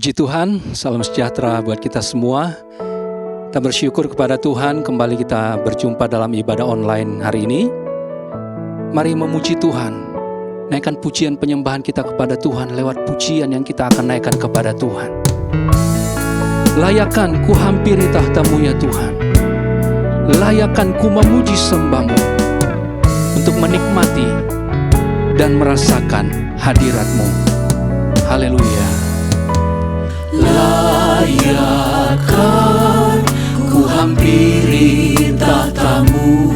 Puji Tuhan, salam sejahtera buat kita semua. Kita bersyukur kepada Tuhan kembali kita berjumpa dalam ibadah online hari ini. Mari memuji Tuhan, naikkan pujian penyembahan kita kepada Tuhan lewat pujian yang kita akan naikkan kepada Tuhan. Layakan ku hampiri tahta-Mu ya Tuhan, layakan ku memuji sembah-Mu untuk menikmati dan merasakan hadirat-Mu. Haleluya. Layakan ku hampiri tahta-Mu,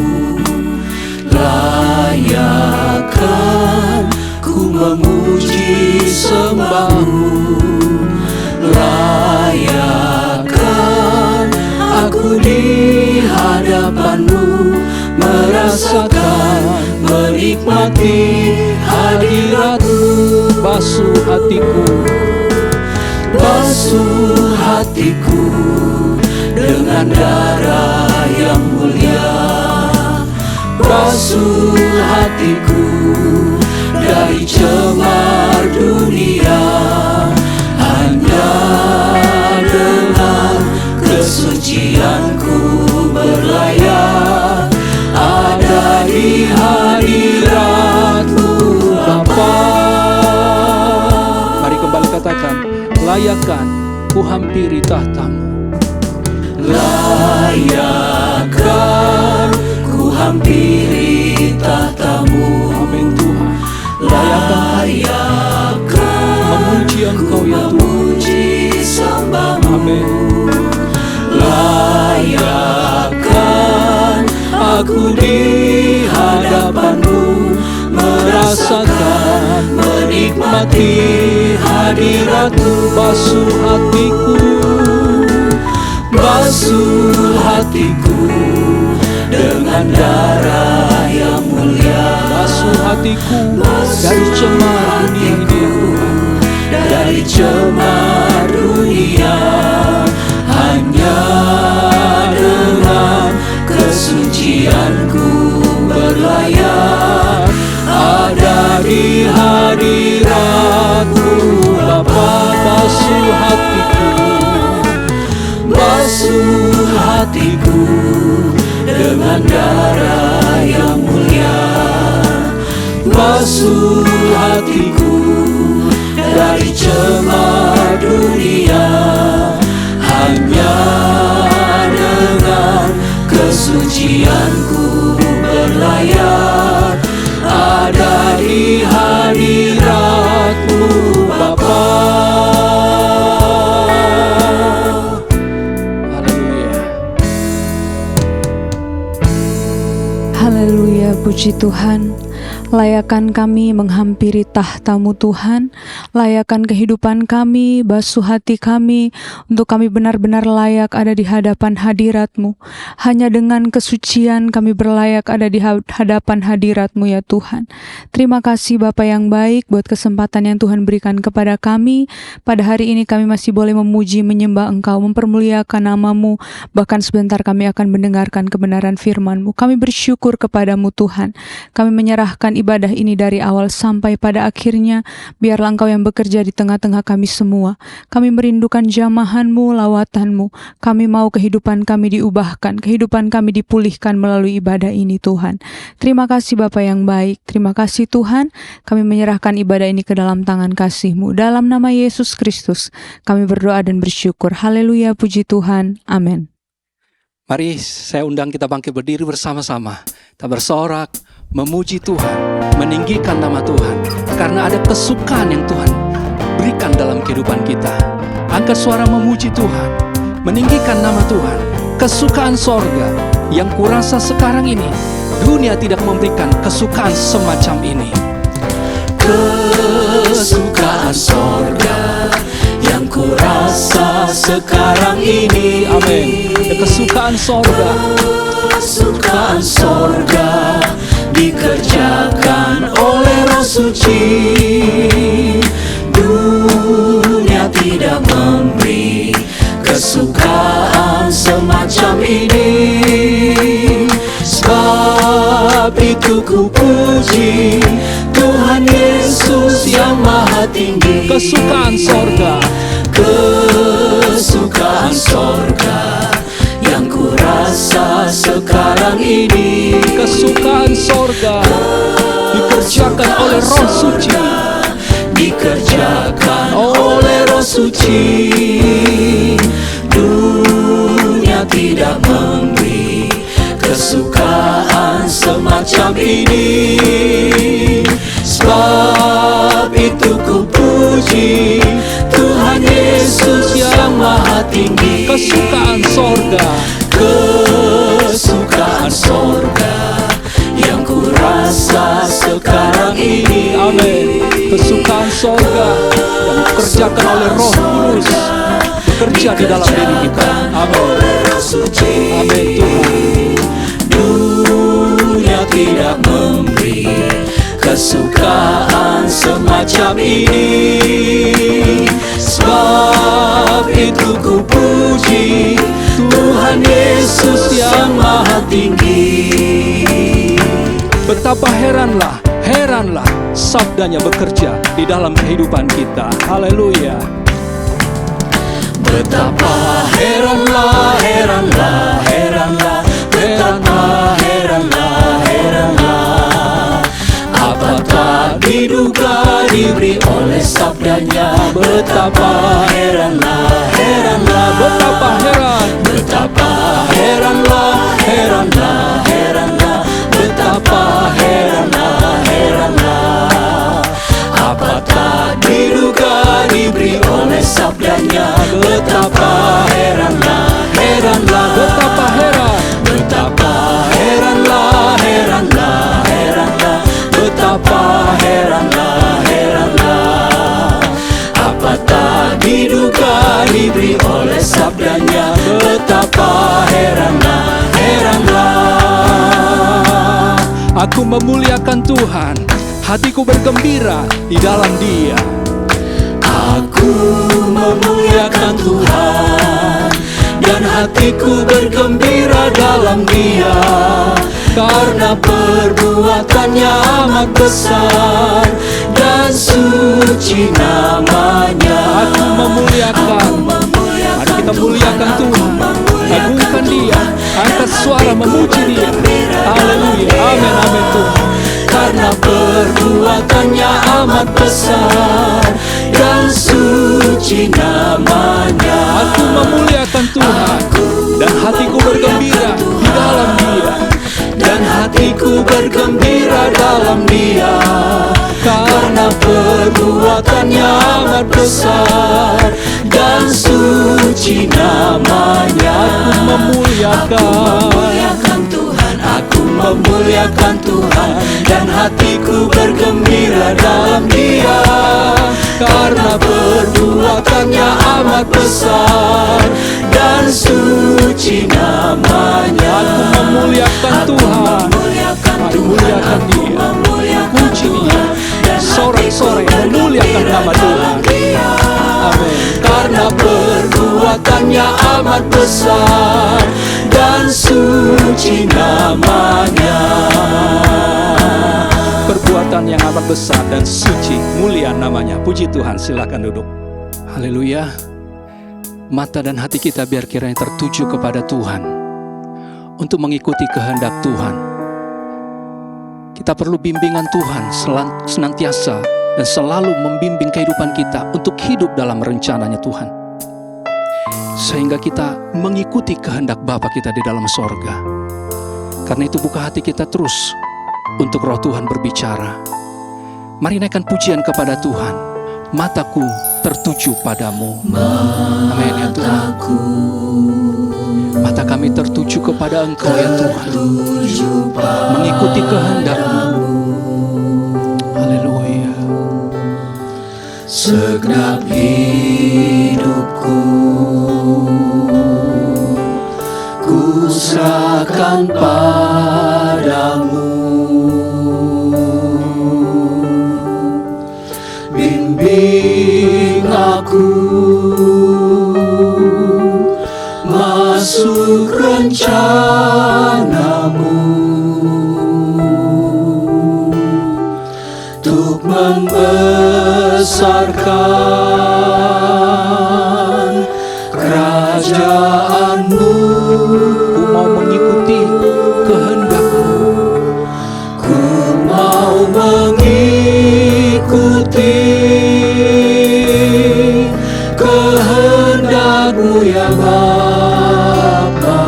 layakan ku memuji sembah-Mu, layakan aku di hadapan-Mu, merasakan, menikmati hadirat-Mu. Basuh hatiku, basuh hatiku dengan darah yang mulia, basuh hatiku dari cemar dunia. Hanya dengan kesucianku berlayak ada di hadirat-Mu Bapa. Mari kembali katakan, layakan ku hampiri tahta-Mu. Layakan ku hampiri tahta-Mu. Amin Tuhan. Layakan memuji Engkau ya Tuhan. memuji sembah-Mu. Amin. Layakan aku di hadapan-Mu, merasakan, menikmati hadirat-Mu. Basuh hatiku, basuh hatiku dengan darah yang mulia. basuh hatiku dari cemar dunia ini ya Tuhan. Dari cemar dunia, hanya dengan kesucianku berlayak ada di hadirat-Mu Bapa. Basuh hatiku, basuh hatiku dengan darah yang mulia, basuh hatiku dari cemar dunia. Hanya dengan kesucianku berlayak ada di hadirat-Mu Bapa. Haleluya, puji Tuhan. Layakan kami menghampiri tahta-Mu Tuhan, layakan kehidupan kami, basuh hati kami, untuk kami benar-benar layak ada di hadapan hadirat-Mu. Hanya dengan kesucian kami berlayak ada di hadapan hadirat-Mu ya Tuhan. Terima kasih Bapa yang baik buat kesempatan yang Tuhan berikan kepada kami. Pada hari ini kami masih boleh memuji, menyembah Engkau, mempermuliakan nama-Mu. Bahkan sebentar kami akan mendengarkan kebenaran firman-Mu. Kami bersyukur kepadamu Tuhan. Kami menyerahkan ibadah ini dari awal sampai pada akhirnya. Biarlah Engkau yang bekerja di tengah-tengah kami semua. Kami merindukan jamahan-Mu, lawatan-Mu. Kami mau kehidupan kami diubahkan, kehidupan kami dipulihkan melalui ibadah ini Tuhan. Terima kasih Bapa yang baik. Terima kasih Tuhan. Kami menyerahkan ibadah ini ke dalam tangan kasih-Mu. Dalam nama Yesus Kristus kami berdoa dan bersyukur. Haleluya, puji Tuhan. Amin. Mari saya undang kita bangkit berdiri bersama-sama. Kita bersorak, memuji Tuhan, meninggikan nama Tuhan. Karena ada kesukaan yang Tuhan berikan dalam kehidupan kita. Angkat suara memuji Tuhan, meninggikan nama Tuhan. Kesukaan sorga yang kurasa sekarang ini, dunia tidak memberikan kesukaan semacam ini. Kesukaan sorga yang kurasa sekarang ini. Amin. Kesukaan sorga, kesukaan sorga dikerjakan oleh Roh Suci. Dunia tidak memberi kesukaan semacam ini. Sebab itu ku puji Tuhan Yesus yang maha tinggi. Kesukaan sorga, sekarang ini. Kesukaan sorga dikerjakan oleh Roh Suci, dikerjakan oleh Roh Suci. Dunia tidak memberi kesukaan semacam ini. Sebab itu ku puji Tuhan Yesus yang Maha Tinggi. kesukaan sorga, kesukaan sorga yang ku rasa sekarang ini. amin. Kesukaan sorga yang dikerjakan oleh Roh Kudus bekerja di dalam diri kita, amin. Amin Tuhan. Dunia tidak memberi kesukaan semacam ini. Sebab itu ku puji Tuhan Yesus yang Maha Tinggi. Betapa heranlah sabdanya bekerja di dalam kehidupan kita. Haleluya. Betapa heranlah, heranlah, heranlah, betapa heranlah, heranlah. Apa tak diduga diberi oleh sabdanya. Betapa heranlah, heranlah, Betapa heran, betapa heranlah, heranlah, heranlah, betapa heranlah, heranlah. Apa tak diduga diberi oleh sabdanya. Betapa heranlah, heranlah, betapa heran, betapa heranlah, heranlah, heranlah, betapa heranlah, heranlah. Apa tak diduga diberi oleh sabdanya. Betapa heranlah, heranlah. aku memuliakan Tuhan, hatiku bergembira di dalam Dia. Aku memuliakan Tuhan dan hatiku bergembira dalam Dia, karena perbuatannya amat besar dan suci namanya. Aku memuliakan, mari kita muliakan Tuhan, agungkan Dia, angkat suara memuji Dia. Haleluya, amin, amin Tuhan. Karena perbuatannya amat besar dan suci namanya. Aku memuliakan Tuhan dan hatiku bergembira di dalam Dia. Dan hatiku bergembira dalam Dia, karena perbuatannya amat besar dan suci namanya. Aku memuliakan Tuhan, aku memuliakan Tuhan, dan hatiku bergembira dalam Dia, karena perbuatannya amat besar dan suci namanya. Aku memuliakan Tuhan, mari muliakan Dia, puji Dia, sorak-sorai memuliakan nama Tuhan. Amin. Karena perbuatannya amat besar dan suci namanya. Perbuatan yang amat besar dan suci, mulia namanya. Puji Tuhan, silakan duduk. Haleluya. Mata dan hati kita biar kiranya tertuju kepada Tuhan, untuk mengikuti kehendak Tuhan. Kita perlu bimbingan Tuhan senantiasa dan selalu membimbing kehidupan kita untuk hidup dalam rencananya Tuhan, sehingga kita mengikuti kehendak Bapa kita di dalam sorga. Karena itu buka hati kita terus untuk Roh Tuhan berbicara. Mari naikkan pujian kepada Tuhan. Mataku tertuju padamu. Amin ya Tuhan. Mata kami tertuju kepada Engkau ya Tuhan, mengikuti kehendak-Mu. Haleluya. Segenap hidupku ku serahkan padamu. Bimbing aku masuk rencanamu, untuk membesarkan kerajaan-Mu. Ku mau mengikuti kehendak kehendak-Mu ya Bapa.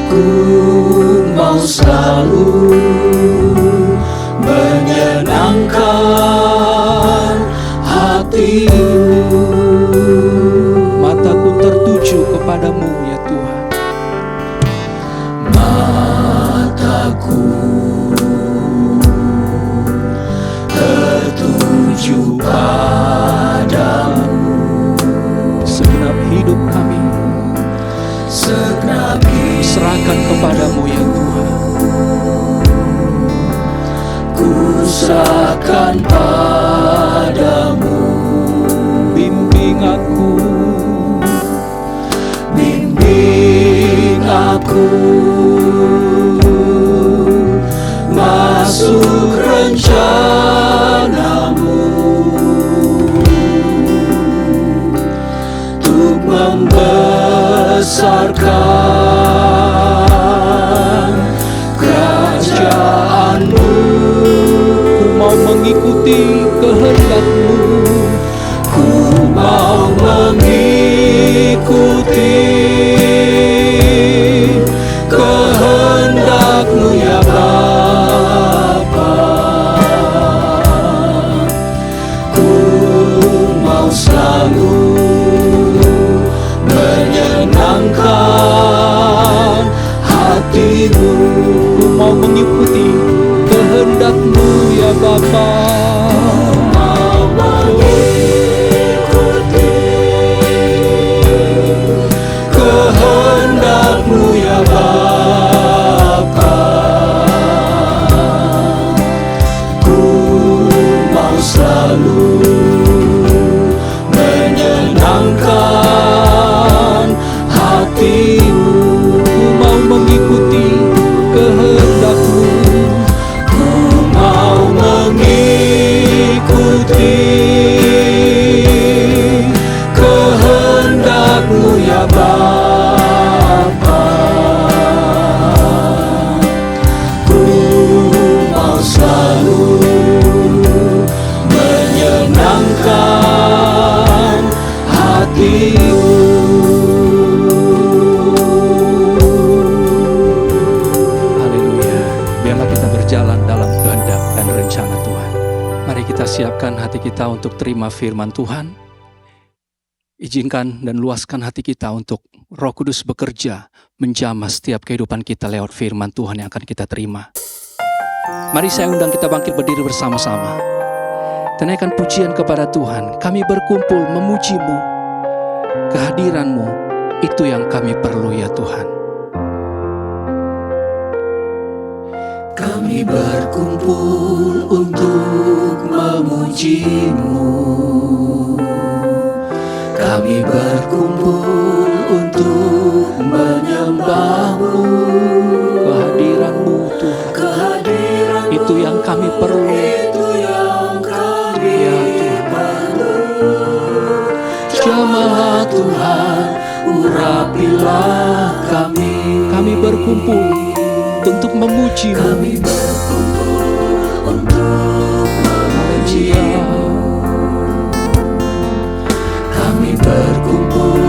Ku mau selalu menyenangkan hati-Mu. Mataku tertuju kepadamu ya Tuhan. Mataku tertuju padamu. Segenap hidup kami Segenap serahkan kepadamu ya Tuhan. ku serahkan padamu. Bimbing aku, Bimbing aku masuk rencana-Mu untuk membesarkan kerajaan-Mu. ku mau mengikuti kehendak-Mu. Ku mau mengikuti kehendak-Mu ya Bapa. Ku mau selalu menyenangkan hati-Mu. Ku mau mengikuti kehendak-Mu ya Bapa. Mau mengikuti kehendak-Mu ya Bapa. Ku mau selalu menyenangkan hati-Mu. Ku mau mengikuti kehendak-Mu. Ku mau mengikuti kehendak-Mu ya Bapa. Ku mau selalu menyenangkan hati-Mu. Haleluya. Biarlah kita berjalan dalam kehendak dan rencana Tuhan. Mari kita siapkan hati kita untuk terima firman Tuhan. Izinkan dan luaskan hati kita untuk Roh Kudus bekerja menjamah setiap kehidupan kita lewat firman Tuhan yang akan kita terima. Mari saya undang kita bangkit berdiri bersama-sama. Naikkan pujian kepada Tuhan. Kami berkumpul memuji-Mu. Kehadiran-Mu itu yang kami perlu ya Tuhan. Kami berkumpul untuk memuji-Mu. Kami berkumpul untuk menyembah-Mu. Kehadiran-Mu Tuhan, Kehadiran-Mu itu yang kami perlu. itu yang kami Ya Tuhan. perlu. Jamahlah Tuhan, urapilah kami. Kami berkumpul untuk memuji-Mu. Kami berkumpul untuk memuji-Mu. Kami berkumpul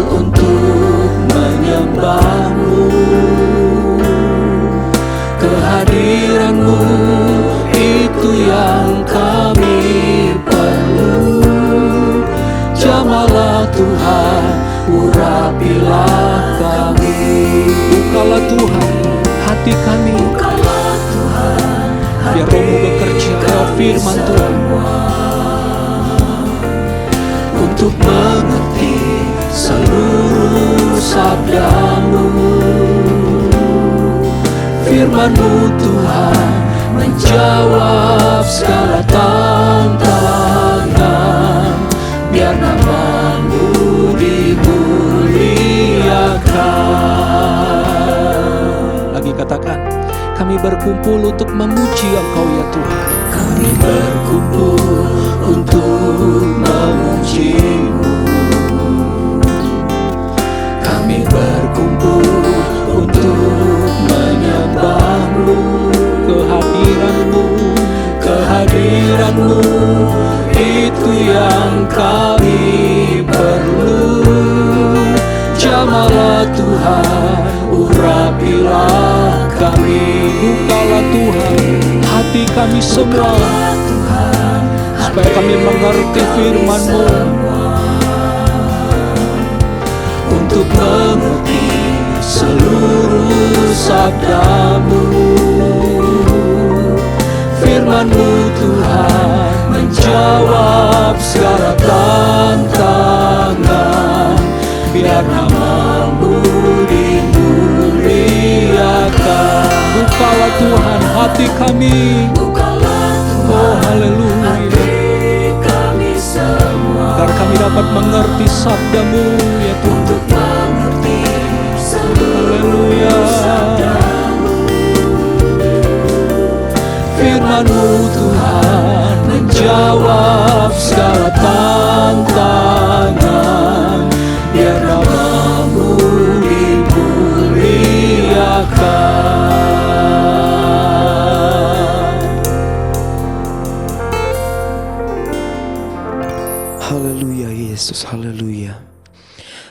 untuk menyembah-Mu. Kehadiran-Mu itu yang kami perlu. Jamahlah Tuhan, urapilah kami. Bukalah Tuhan hati kami, Bukalah Tuhan biar Roh-Mu bekerja lewat firman Tuhan. untuk mengerti seluruh sabda-Mu. Firman-Mu Tuhan menjawab segala tantangan. Biar nama-Mu dimuliakan. Lagi katakan, kami berkumpul untuk memuji Engkau ya Tuhan. Kami berkumpul untuk memuji-Mu. Kami berkumpul untuk menyembah-Mu. Kehadiran-Mu, Kehadiran-Mu itu yang kami Bukalah Tuhan hati kami semua, supaya kami mengerti firman-Mu, untuk mengerti seluruh sabda-Mu. Firman-Mu Tuhan menjawab segala tantangan, biar nama-Mu dimuliakan. bukalah Tuhan hati kami. Oh haleluya, Kami semua agar kami dapat mengerti sabda-Mu ya Tuhan. untuk mengerti Haleluya. firman-Mu Tuhan menjawab segala tantangan, biar nama-Mu dimuliakan. Haleluya Yesus, haleluya.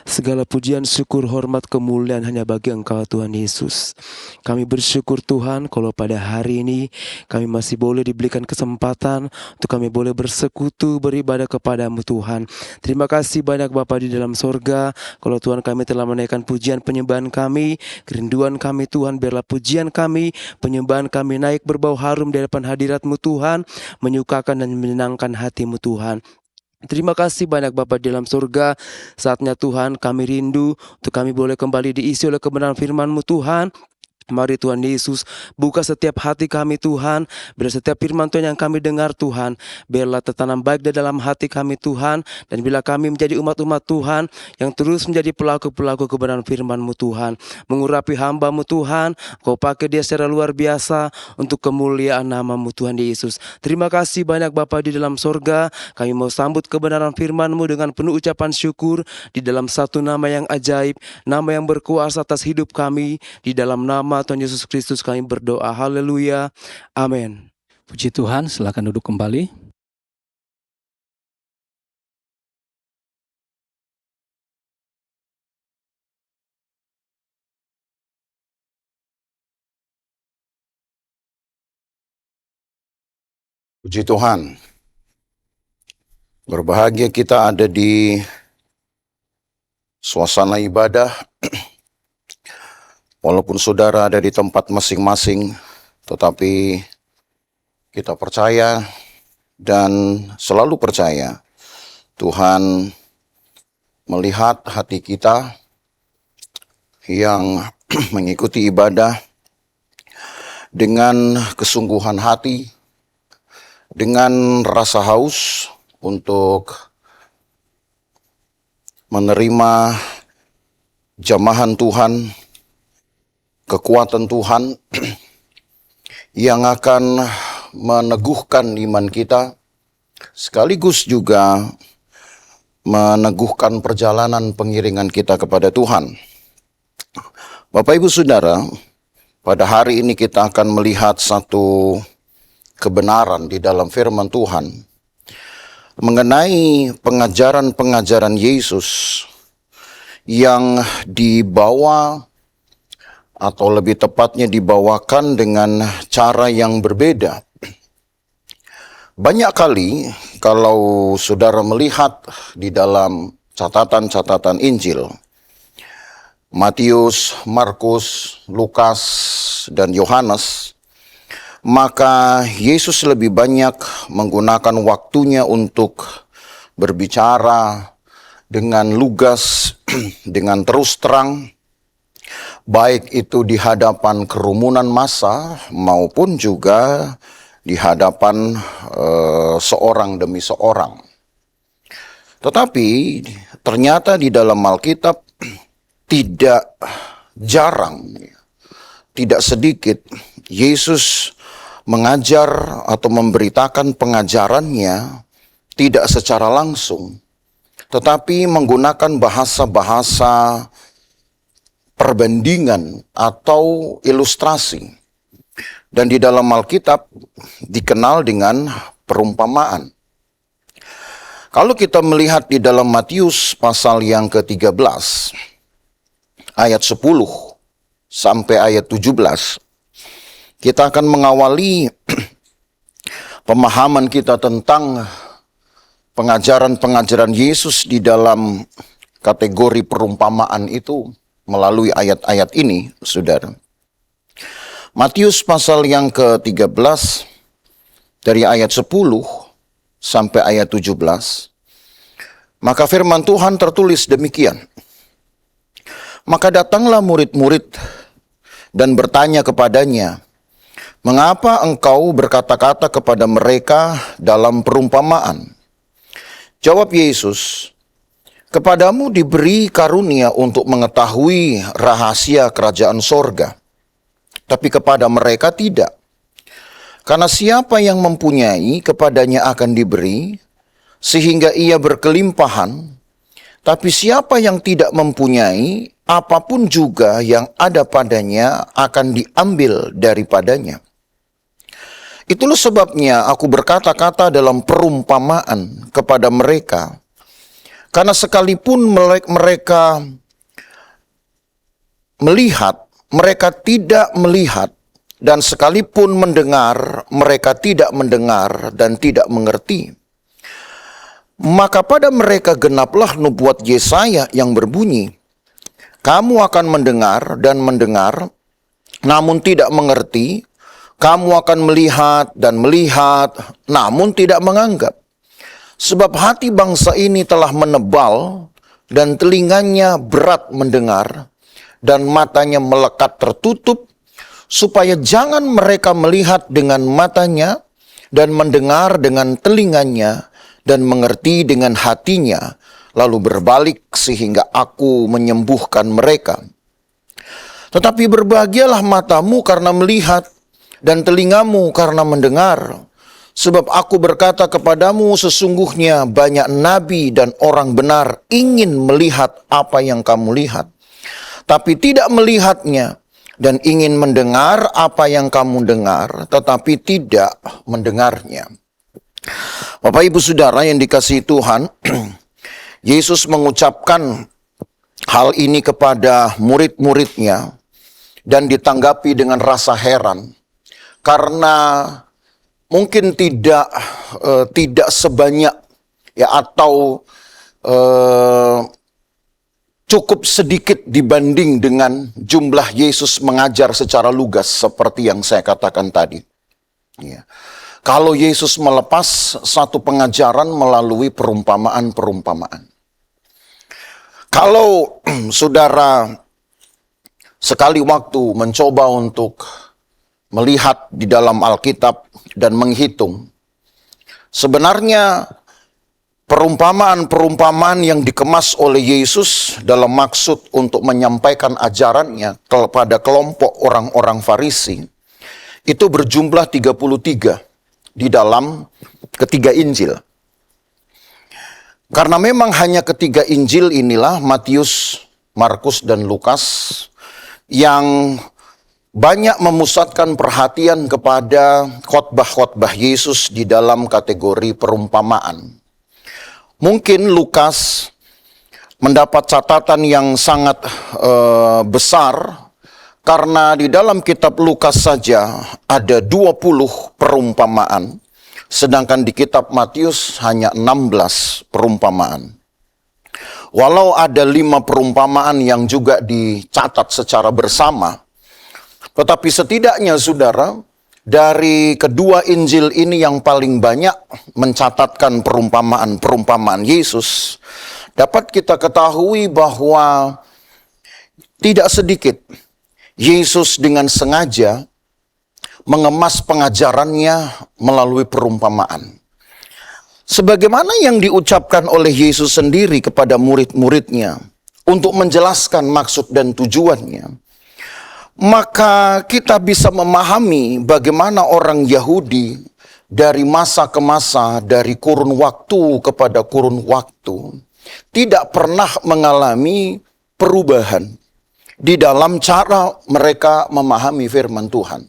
Segala pujian, syukur, hormat, kemuliaan hanya bagi Engkau Tuhan Yesus. Kami bersyukur Tuhan kalau pada hari ini kami masih boleh diberikan kesempatan untuk kami boleh bersekutu, beribadah kepada-Mu Tuhan. Terima kasih banyak Bapa di dalam sorga, kalau Tuhan kami telah menaikkan pujian penyembahan kami, kerinduan kami Tuhan, biarlah pujian kami, penyembahan kami naik berbau harum di hadapan hadirat-Mu Tuhan, menyukakan dan menyenangkan hati-Mu Tuhan. Terima kasih banyak Bapa di dalam surga. Saatnya Tuhan kami rindu untuk kami boleh kembali diisi oleh kebenaran firman-Mu Tuhan. Mari Tuhan Yesus, buka setiap hati kami Tuhan. Biar setiap firman Tuhan yang kami dengar Tuhan, biarlah tertanam baik di dalam hati kami Tuhan. Dan bila kami menjadi umat-umat Tuhan yang terus menjadi pelaku-pelaku kebenaran firman-Mu Tuhan, mengurapi hamba-Mu Tuhan, Kau pakai dia secara luar biasa untuk kemuliaan nama-Mu Tuhan Yesus. Terima kasih banyak Bapa di dalam sorga. Kami mau sambut kebenaran firman-Mu dengan penuh ucapan syukur di dalam satu nama yang ajaib, nama yang berkuasa atas hidup kami. Di dalam nama Tuhan Yesus Kristus kami berdoa. Haleluya. Amin. Puji Tuhan, silakan duduk kembali. Puji Tuhan. Berbahagia kita ada di suasana ibadah. Walaupun saudara ada di tempat masing-masing, tetapi kita percaya dan selalu percaya Tuhan melihat hati kita yang mengikuti ibadah dengan kesungguhan hati, dengan rasa haus untuk menerima jamahan Tuhan, kekuatan Tuhan yang akan meneguhkan iman kita, sekaligus juga meneguhkan perjalanan pengiringan kita kepada Tuhan. Bapak Ibu Saudara, pada hari ini kita akan melihat satu kebenaran di dalam firman Tuhan mengenai pengajaran-pengajaran Yesus yang dibawa, atau lebih tepatnya dibawakan dengan cara yang berbeda. Banyak kali kalau saudara melihat di dalam catatan-catatan Injil, Matius, Markus, Lukas, dan Yohanes, maka Yesus lebih banyak menggunakan waktunya untuk berbicara dengan lugas, dengan terus terang, baik itu di hadapan kerumunan massa maupun juga di hadapan seorang demi seorang. Tetapi ternyata di dalam Alkitab tidak jarang, tidak sedikit Yesus mengajar atau memberitakan pengajarannya tidak secara langsung, tetapi menggunakan bahasa-bahasa perbandingan atau ilustrasi. Dan di dalam Alkitab dikenal dengan perumpamaan. Kalau kita melihat di dalam Matius pasal yang ke-13 ayat 10 sampai ayat 17, Kita akan mengawali pemahaman kita tentang pengajaran-pengajaran Yesus di dalam kategori perumpamaan itu melalui ayat-ayat ini, saudara. Matius pasal yang ke-13 dari ayat 10 sampai ayat 17. Maka firman Tuhan tertulis demikian. Maka datanglah murid-murid dan bertanya kepadanya, "Mengapa engkau berkata-kata kepada mereka dalam perumpamaan?" Jawab Yesus, "Kepadamu diberi karunia untuk mengetahui rahasia kerajaan sorga, tapi kepada mereka tidak. Karena siapa yang mempunyai, kepadanya akan diberi, sehingga ia berkelimpahan. Tapi siapa yang tidak mempunyai, apapun juga yang ada padanya akan diambil daripadanya. Itulah sebabnya aku berkata-kata dalam perumpamaan kepada mereka. Karena sekalipun mereka melihat, mereka tidak melihat. Dan sekalipun mendengar, mereka tidak mendengar dan tidak mengerti. Maka pada mereka genaplah nubuat Yesaya yang berbunyi, kamu akan mendengar dan mendengar, namun tidak mengerti. Kamu akan melihat dan melihat, namun tidak menganggap. Sebab hati bangsa ini telah menebal, dan telinganya berat mendengar, dan matanya melekat tertutup, supaya jangan mereka melihat dengan matanya, dan mendengar dengan telinganya, dan mengerti dengan hatinya, lalu berbalik sehingga aku menyembuhkan mereka. Tetapi berbahagialah matamu karena melihat, dan telingamu karena mendengar. Sebab aku berkata kepadamu, sesungguhnya banyak nabi dan orang benar ingin melihat apa yang kamu lihat, tapi tidak melihatnya, dan ingin mendengar apa yang kamu dengar, tetapi tidak mendengarnya. Bapak Ibu Saudara yang dikasihi Tuhan, Yesus mengucapkan hal ini kepada murid-muridnya dan ditanggapi dengan rasa heran. Karena mungkin tidak sebanyak ya atau cukup sedikit dibanding dengan jumlah Yesus mengajar secara lugas seperti yang saya katakan tadi. Ya. Kalau Yesus melepas satu pengajaran melalui perumpamaan-perumpamaan. Kalau saudara sekali waktu mencoba untuk melihat di dalam Alkitab dan menghitung, sebenarnya perumpamaan-perumpamaan yang dikemas oleh Yesus dalam maksud untuk menyampaikan ajarannya kepada kelompok orang-orang Farisi itu berjumlah 33 di dalam ketiga Injil. Karena memang hanya ketiga Injil inilah, Matius, Markus, dan Lukas, yang banyak memusatkan perhatian kepada khotbah-khotbah Yesus di dalam kategori perumpamaan. Mungkin Lukas mendapat catatan yang sangat besar, karena di dalam kitab Lukas saja ada 20 perumpamaan, sedangkan di kitab Matius hanya 16 perumpamaan. Walau ada 5 perumpamaan yang juga dicatat secara bersama, tetapi setidaknya saudara, dari kedua Injil ini yang paling banyak mencatatkan perumpamaan-perumpamaan Yesus, dapat kita ketahui bahwa tidak sedikit Yesus dengan sengaja mengemas pengajarannya melalui perumpamaan. Sebagaimana yang diucapkan oleh Yesus sendiri kepada murid-muridnya untuk menjelaskan maksud dan tujuannya, maka kita bisa memahami bagaimana orang Yahudi dari masa ke masa, dari kurun waktu kepada kurun waktu, tidak pernah mengalami perubahan di dalam cara mereka memahami firman Tuhan.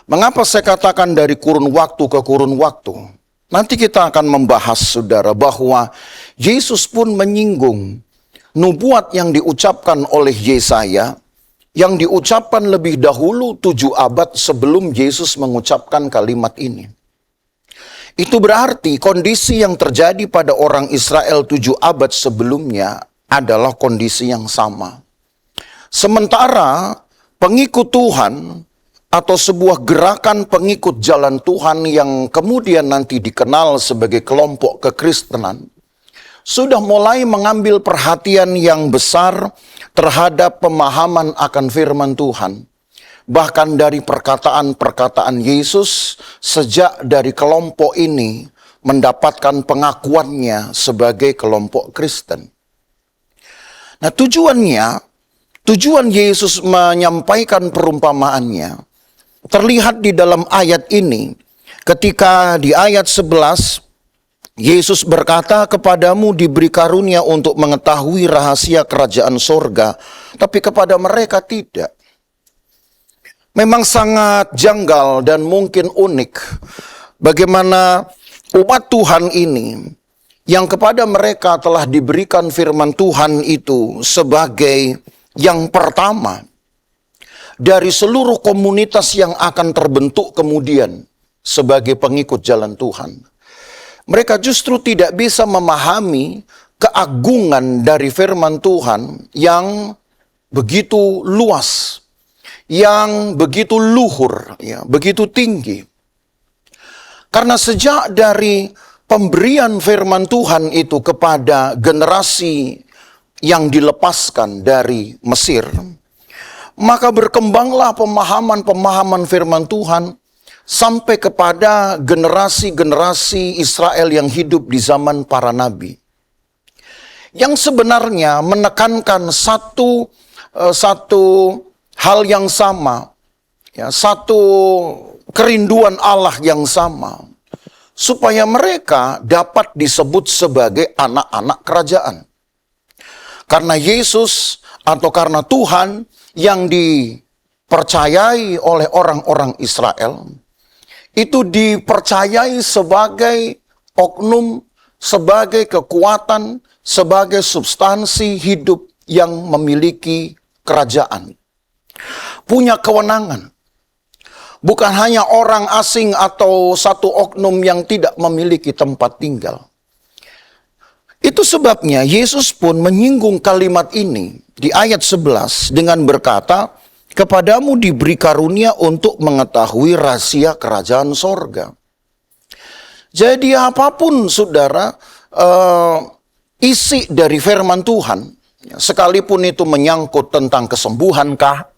Mengapa saya katakan dari kurun waktu ke kurun waktu? Nanti kita akan membahas, saudara, bahwa Yesus pun menyinggung nubuat yang diucapkan oleh Yesaya yang diucapkan lebih dahulu 7 abad sebelum Yesus mengucapkan kalimat ini. Itu berarti kondisi yang terjadi pada orang Israel 7 abad sebelumnya adalah kondisi yang sama. Sementara pengikut Tuhan atau sebuah gerakan pengikut jalan Tuhan yang kemudian nanti dikenal sebagai kelompok kekristenan sudah mulai mengambil perhatian yang besar terhadap pemahaman akan firman Tuhan. Bahkan dari perkataan-perkataan Yesus sejak dari kelompok ini mendapatkan pengakuannya sebagai kelompok Kristen. Nah, tujuan Yesus menyampaikan perumpamaannya terlihat di dalam ayat ini. Ketika di ayat 11 Yesus berkata, "Kepadamu diberi karunia untuk mengetahui rahasia kerajaan sorga, tapi kepada mereka tidak." Memang sangat janggal dan mungkin unik bagaimana umat Tuhan ini yang kepada mereka telah diberikan firman Tuhan itu sebagai yang pertama dari seluruh komunitas yang akan terbentuk kemudian sebagai pengikut jalan Tuhan. Mereka justru tidak bisa memahami keagungan dari firman Tuhan yang begitu luas, yang begitu luhur, ya, begitu tinggi. Karena sejak dari pemberian firman Tuhan itu kepada generasi yang dilepaskan dari Mesir, maka berkembanglah pemahaman-pemahaman firman Tuhan sampai kepada generasi-generasi Israel yang hidup di zaman para nabi. Yang sebenarnya menekankan satu hal yang sama, ya, satu kerinduan Allah yang sama, supaya mereka dapat disebut sebagai anak-anak kerajaan. Karena Yesus atau karena Tuhan yang dipercayai oleh orang-orang Israel, itu dipercayai sebagai oknum, sebagai kekuatan, sebagai substansi hidup yang memiliki kerajaan. Punya kewenangan. Bukan hanya orang asing atau satu oknum yang tidak memiliki tempat tinggal. Itu sebabnya Yesus pun menyinggung kalimat ini di ayat 11 dengan berkata, "Kepadamu diberi karunia untuk mengetahui rahasia kerajaan sorga." Jadi apapun saudara isi dari firman Tuhan, sekalipun itu menyangkut tentang kesembuhankah,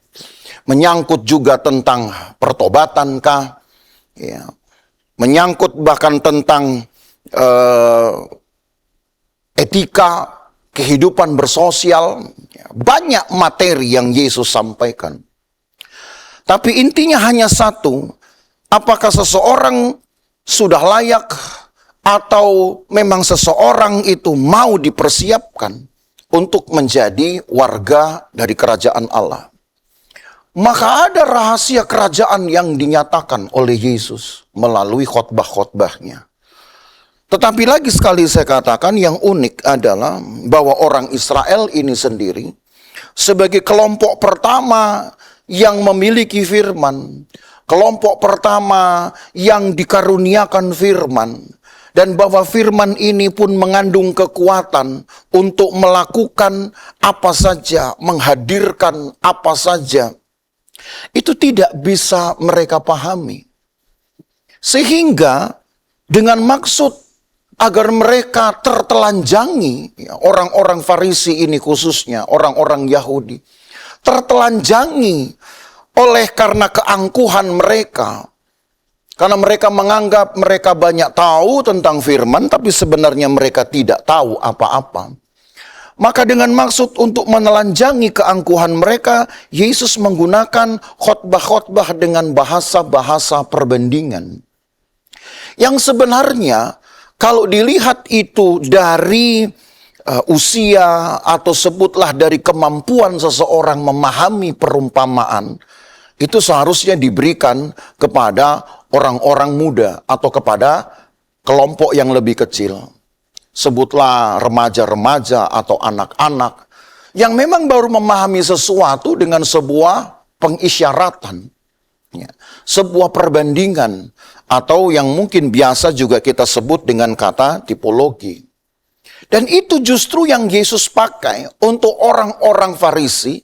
menyangkut juga tentang pertobatankah, ya, menyangkut bahkan tentang etika, kehidupan bersosial, banyak materi yang Yesus sampaikan. Tapi intinya hanya satu, apakah seseorang sudah layak atau memang seseorang itu mau dipersiapkan untuk menjadi warga dari kerajaan Allah. Maka ada rahasia kerajaan yang dinyatakan oleh Yesus melalui khotbah-khotbahnya. Tetapi lagi sekali saya katakan yang unik adalah bahwa orang Israel ini sendiri sebagai kelompok pertama yang memiliki firman, kelompok pertama yang dikaruniakan firman, dan bahwa firman ini pun mengandung kekuatan untuk melakukan apa saja, menghadirkan apa saja, itu tidak bisa mereka pahami. Sehingga dengan maksud agar mereka tertelanjangi, orang-orang Farisi ini khususnya, orang-orang Yahudi, tertelanjangi oleh karena keangkuhan mereka. Karena mereka menganggap mereka banyak tahu tentang firman, tapi sebenarnya mereka tidak tahu apa-apa. Maka dengan maksud untuk menelanjangi keangkuhan mereka, Yesus menggunakan khotbah-khotbah dengan bahasa-bahasa perbandingan. Yang sebenarnya kalau dilihat itu dari usia atau sebutlah dari kemampuan seseorang memahami perumpamaan, itu seharusnya diberikan kepada orang-orang muda atau kepada kelompok yang lebih kecil. Sebutlah remaja-remaja atau anak-anak yang memang baru memahami sesuatu dengan sebuah pengisyaratan, ya, sebuah perbandingan, atau yang mungkin biasa juga kita sebut dengan kata tipologi. Dan itu justru yang Yesus pakai untuk orang-orang Farisi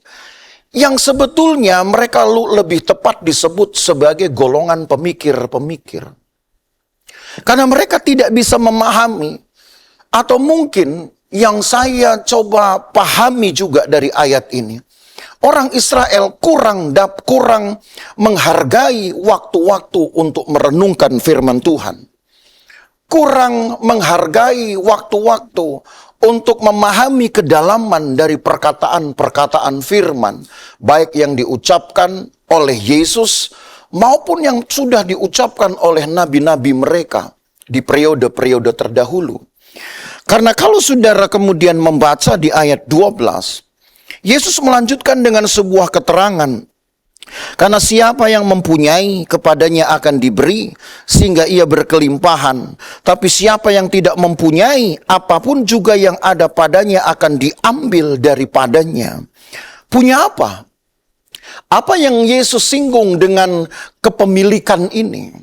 yang sebetulnya mereka lebih tepat disebut sebagai golongan pemikir-pemikir. Karena mereka tidak bisa memahami, atau mungkin yang saya coba pahami juga dari ayat ini, orang Israel kurang menghargai waktu-waktu untuk merenungkan firman Tuhan. Kurang menghargai waktu-waktu untuk memahami kedalaman dari perkataan-perkataan firman, baik yang diucapkan oleh Yesus maupun yang sudah diucapkan oleh nabi-nabi mereka di periode-periode terdahulu. Karena kalau saudara kemudian membaca di ayat 12, Yesus melanjutkan dengan sebuah keterangan. Karena siapa yang mempunyai, kepadanya akan diberi, sehingga ia berkelimpahan. Tapi siapa yang tidak mempunyai, apapun juga yang ada padanya akan diambil daripadanya. Punya apa? Apa yang Yesus singgung dengan kepemilikan ini?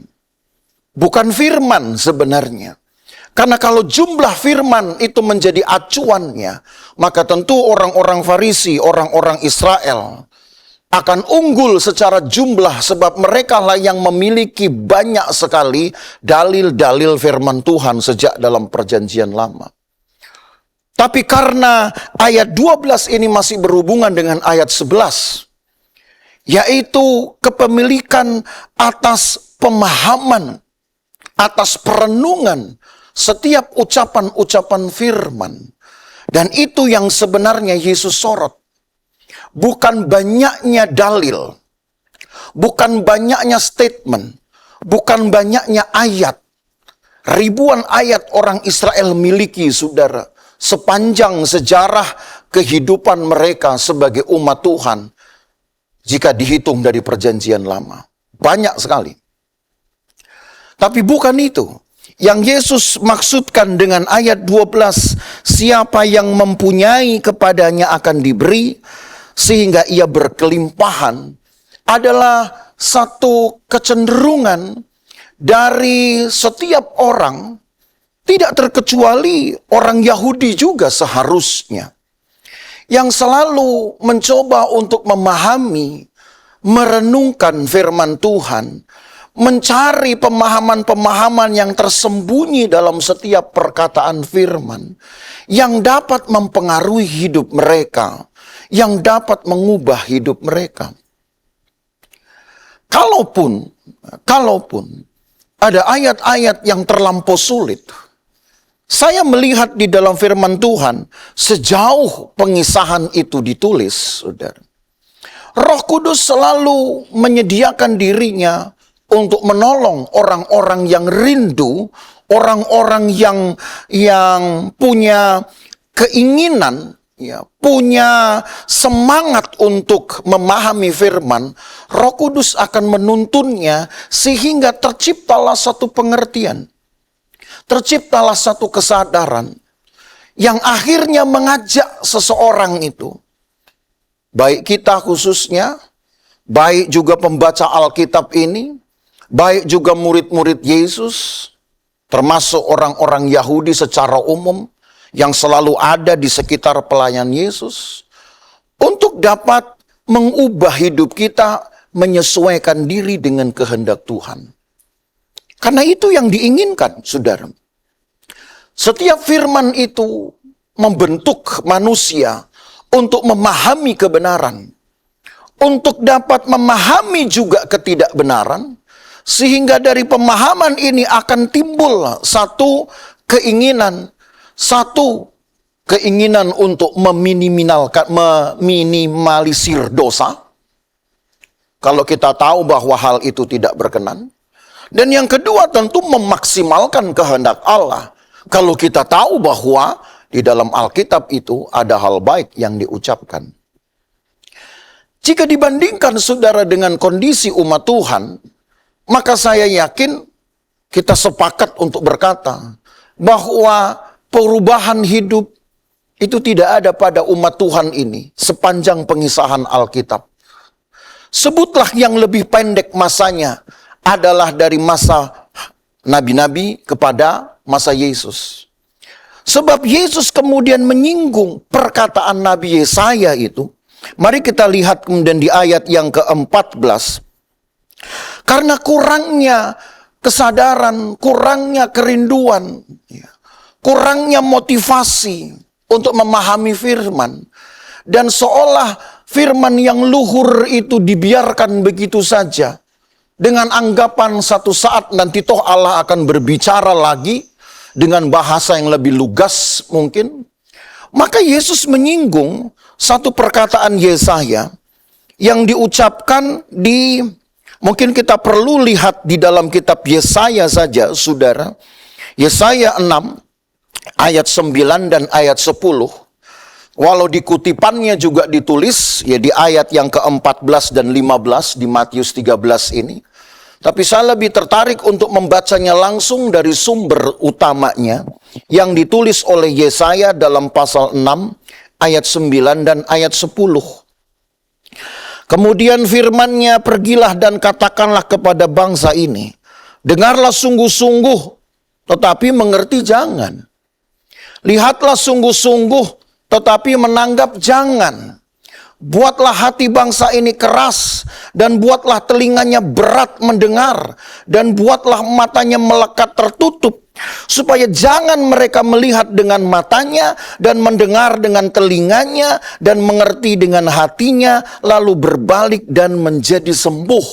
Bukan firman sebenarnya. Karena kalau jumlah firman itu menjadi acuannya, maka tentu orang-orang Farisi, orang-orang Israel akan unggul secara jumlah, sebab mereka lah yang memiliki banyak sekali dalil-dalil firman Tuhan sejak dalam perjanjian lama. Tapi karena ayat 12 ini masih berhubungan dengan ayat 11, yaitu kepemilikan atas pemahaman, atas perenungan setiap ucapan-ucapan firman. Dan itu yang sebenarnya Yesus sorot. Bukan banyaknya dalil, bukan banyaknya statement, bukan banyaknya ayat. Ribuan ayat orang Israel miliki, saudara, sepanjang sejarah kehidupan mereka sebagai umat Tuhan, jika dihitung dari perjanjian lama. Banyak sekali. Tapi bukan itu yang Yesus maksudkan dengan ayat 12, siapa yang mempunyai kepadanya akan diberi, sehingga ia berkelimpahan, adalah satu kecenderungan dari setiap orang, tidak terkecuali orang Yahudi juga seharusnya, yang selalu mencoba untuk memahami, merenungkan firman Tuhan, mencari pemahaman-pemahaman yang tersembunyi dalam setiap perkataan firman, yang dapat mempengaruhi hidup mereka, yang dapat mengubah hidup mereka. Kalaupun ada ayat-ayat yang terlampau sulit, saya melihat di dalam firman Tuhan, sejauh pengisahan itu ditulis, saudara, Roh Kudus selalu menyediakan dirinya untuk menolong orang-orang yang rindu, orang-orang yang punya keinginan, ya, punya semangat untuk memahami firman. Roh Kudus akan menuntunnya sehingga terciptalah satu pengertian, terciptalah satu kesadaran yang akhirnya mengajak seseorang itu, baik kita khususnya, baik juga pembaca Alkitab ini, baik juga murid-murid Yesus, termasuk orang-orang Yahudi secara umum yang selalu ada di sekitar pelayan Yesus, untuk dapat mengubah hidup kita menyesuaikan diri dengan kehendak Tuhan. Karena itu yang diinginkan, saudara. Setiap firman itu membentuk manusia untuk memahami kebenaran, untuk dapat memahami juga ketidakbenaran, sehingga dari pemahaman ini akan timbul satu keinginan untuk meminimalisir dosa, kalau kita tahu bahwa hal itu tidak berkenan. Dan yang kedua tentu memaksimalkan kehendak Allah, kalau kita tahu bahwa di dalam Alkitab itu ada hal baik yang diucapkan. Jika dibandingkan saudara dengan kondisi umat Tuhan, maka saya yakin kita sepakat untuk berkata bahwa perubahan hidup Itu tidak ada pada umat Tuhan ini sepanjang pengisahan Alkitab. Sebutlah yang lebih pendek masanya adalah dari masa nabi-nabi kepada masa Yesus. Sebab Yesus kemudian menyinggung perkataan Nabi Yesaya itu. Mari kita lihat kemudian di ayat yang ke-14. Karena kurangnya kesadaran, kurangnya kerinduan, kurangnya motivasi untuk memahami firman. Dan seolah firman yang luhur itu dibiarkan begitu saja. Dengan anggapan satu saat nanti toh Allah akan berbicara lagi dengan bahasa yang lebih lugas mungkin. Maka Yesus menyinggung satu perkataan Yesaya yang diucapkan di, mungkin kita perlu lihat di dalam kitab Yesaya saja, saudara. Yesaya 6 ayat 9 dan ayat 10. Walau di kutipannya juga ditulis ya di ayat yang ke-14 dan 15 di Matius 13 ini. Tapi saya lebih tertarik untuk membacanya langsung dari sumber utamanya yang ditulis oleh Yesaya dalam pasal 6 ayat 9 dan ayat 10. Kemudian firman-Nya, pergilah dan katakanlah kepada bangsa ini, dengarlah sungguh-sungguh tetapi mengerti jangan. Lihatlah sungguh-sungguh tetapi menanggap jangan. Buatlah hati bangsa ini keras, dan buatlah telinganya berat mendengar, dan buatlah matanya melekat tertutup, supaya jangan mereka melihat dengan matanya, dan mendengar dengan telinganya, dan mengerti dengan hatinya, lalu berbalik dan menjadi sembuh.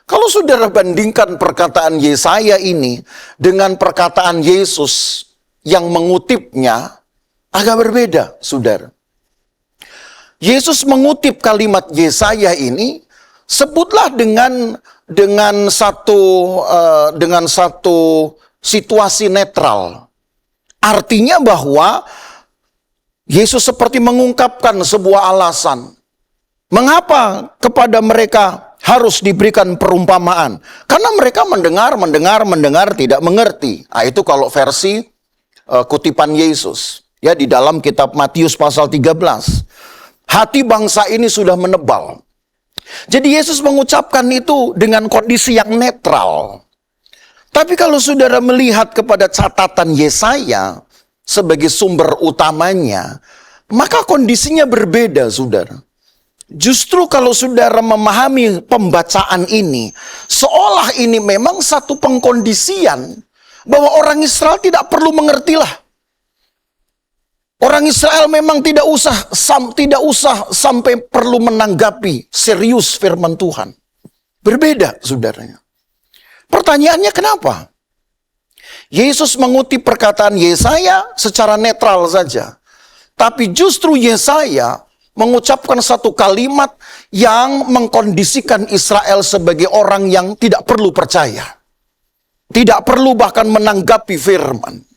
Kalau saudara bandingkan perkataan Yesaya ini dengan perkataan Yesus yang mengutipnya, agak berbeda, saudara. Yesus mengutip kalimat Yesaya ini, sebutlah dengan satu situasi netral. Artinya bahwa Yesus seperti mengungkapkan sebuah alasan. Mengapa kepada mereka harus diberikan perumpamaan? Karena mereka mendengar, tidak mengerti. Nah, itu kalau versi kutipan Yesus. Ya, di dalam kitab Matius pasal 13. Hati bangsa ini sudah menebal. Jadi Yesus mengucapkan itu dengan kondisi yang netral. Tapi kalau saudara melihat kepada catatan Yesaya sebagai sumber utamanya, maka kondisinya berbeda, saudara. Justru kalau saudara memahami pembacaan ini, seolah ini memang satu pengkondisian bahwa orang Israel tidak perlu mengertilah. Orang Israel memang tidak usah sampai perlu menanggapi serius firman Tuhan. Berbeda, saudaranya. Pertanyaannya kenapa? Yesus mengutip perkataan Yesaya secara netral saja. Tapi justru Yesaya mengucapkan satu kalimat yang mengkondisikan Israel sebagai orang yang tidak perlu percaya. Tidak perlu bahkan menanggapi firman.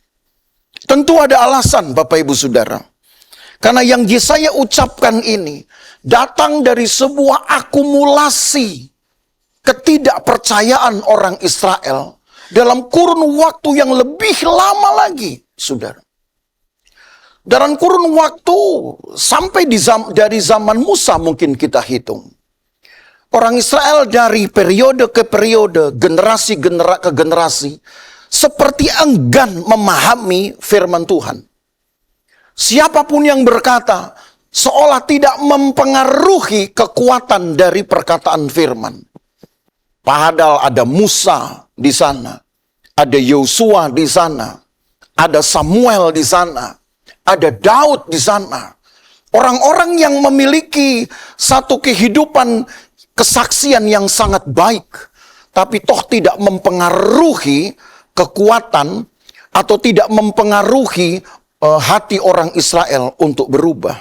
Tentu ada alasan, Bapak Ibu Saudara. Karena yang Yesaya ucapkan ini datang dari sebuah akumulasi ketidakpercayaan orang Israel dalam kurun waktu yang lebih lama lagi, Saudara. Dalam kurun waktu sampai dari zaman Musa mungkin kita hitung. Orang Israel dari periode ke periode, generasi ke generasi, seperti enggan memahami firman Tuhan. Siapapun yang berkata, seolah tidak mempengaruhi kekuatan dari perkataan firman. Padahal ada Musa di sana, ada Yosua di sana, ada Samuel di sana, ada Daud di sana. Orang-orang yang memiliki satu kehidupan kesaksian yang sangat baik, tapi toh tidak mempengaruhi kekuatan atau tidak mempengaruhi hati orang Israel untuk berubah.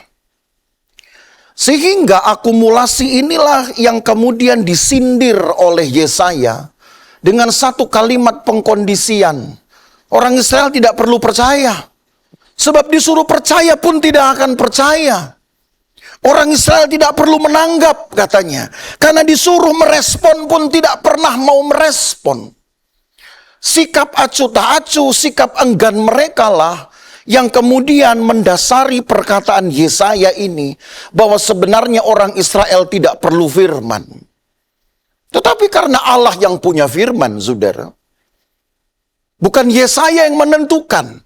Sehingga akumulasi inilah yang kemudian disindir oleh Yesaya dengan satu kalimat pengkondisian. Orang Israel tidak perlu percaya. Sebab disuruh percaya pun tidak akan percaya. Orang Israel tidak perlu menanggap katanya. Karena disuruh merespon pun tidak pernah mau merespon. Sikap acuh tak acuh, sikap enggan mereka lah yang kemudian mendasari perkataan Yesaya ini bahwa sebenarnya orang Israel tidak perlu firman. Tetapi karena Allah yang punya firman, saudara, bukan Yesaya yang menentukan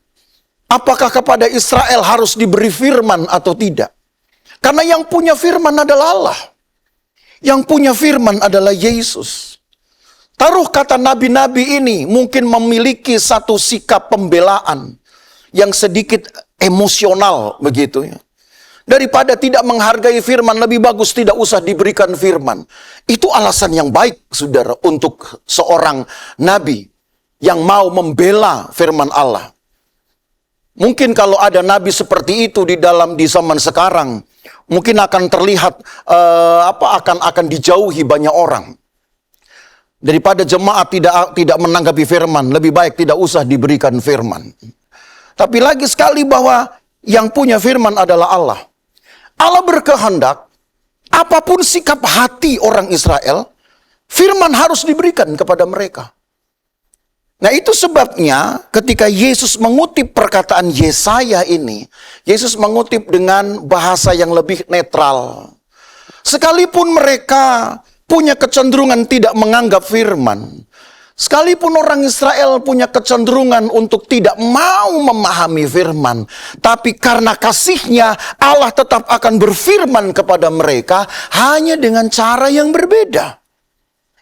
apakah kepada Israel harus diberi firman atau tidak. Karena yang punya firman adalah Allah. Yang punya firman adalah Yesus. Taruh kata nabi-nabi ini mungkin memiliki satu sikap pembelaan yang sedikit emosional begitu ya. Daripada tidak menghargai firman, lebih bagus tidak usah diberikan firman. Itu alasan yang baik, saudara, untuk seorang nabi yang mau membela firman Allah. Mungkin kalau ada nabi seperti itu di zaman sekarang, mungkin akan terlihat akan dijauhi banyak orang. Daripada jemaat tidak menanggapi firman, lebih baik tidak usah diberikan firman. Tapi lagi sekali bahwa yang punya firman adalah Allah. Allah berkehendak, apapun sikap hati orang Israel, firman harus diberikan kepada mereka. Nah itu sebabnya ketika Yesus mengutip perkataan Yesaya ini, Yesus mengutip dengan bahasa yang lebih netral. Sekalipun mereka punya kecenderungan tidak menganggap firman, sekalipun orang Israel punya kecenderungan untuk tidak mau memahami firman, tapi karena kasihnya Allah tetap akan berfirman kepada mereka hanya dengan cara yang berbeda,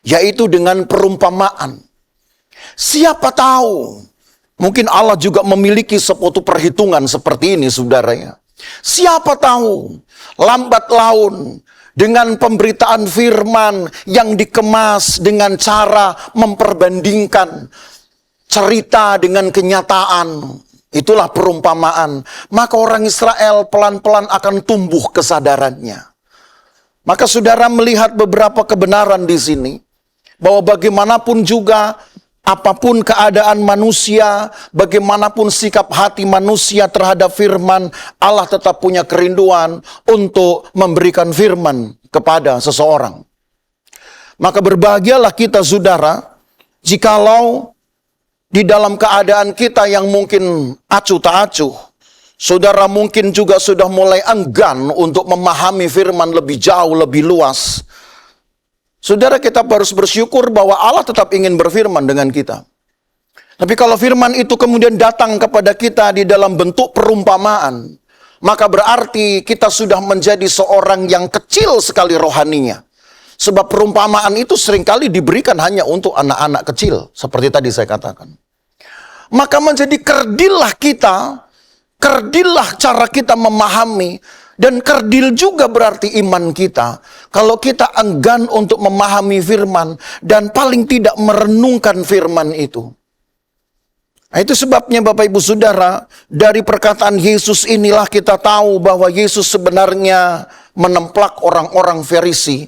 yaitu dengan perumpamaan. Siapa tahu, mungkin Allah juga memiliki suatu perhitungan seperti ini, saudara ya. Siapa tahu, lambat laun dengan pemberitaan firman yang dikemas dengan cara memperbandingkan cerita dengan kenyataan, itulah perumpamaan. Maka orang Israel pelan-pelan akan tumbuh kesadarannya. Maka saudara melihat beberapa kebenaran di sini, bahwa bagaimanapun juga, apapun keadaan manusia, bagaimanapun sikap hati manusia terhadap firman, Allah tetap punya kerinduan untuk memberikan firman kepada seseorang. Maka berbahagialah kita, saudara, jikalau di dalam keadaan kita yang mungkin acuh tak acuh, saudara mungkin juga sudah mulai enggan untuk memahami firman lebih jauh, lebih luas. Saudara, kita harus bersyukur bahwa Allah tetap ingin berfirman dengan kita. Tapi kalau firman itu kemudian datang kepada kita di dalam bentuk perumpamaan, maka berarti kita sudah menjadi seorang yang kecil sekali rohaninya. Sebab perumpamaan itu seringkali diberikan hanya untuk anak-anak kecil, seperti tadi saya katakan. Maka menjadi kerdillah kita, kerdillah cara kita memahami, dan kerdil juga berarti iman kita. Kalau kita enggan untuk memahami firman dan paling tidak merenungkan firman itu. Nah, itu sebabnya Bapak Ibu Saudara, dari perkataan Yesus inilah kita tahu bahwa Yesus sebenarnya menemplak orang-orang Farisi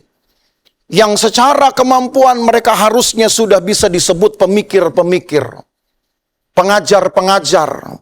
yang secara kemampuan mereka harusnya sudah bisa disebut pemikir-pemikir, pengajar-pengajar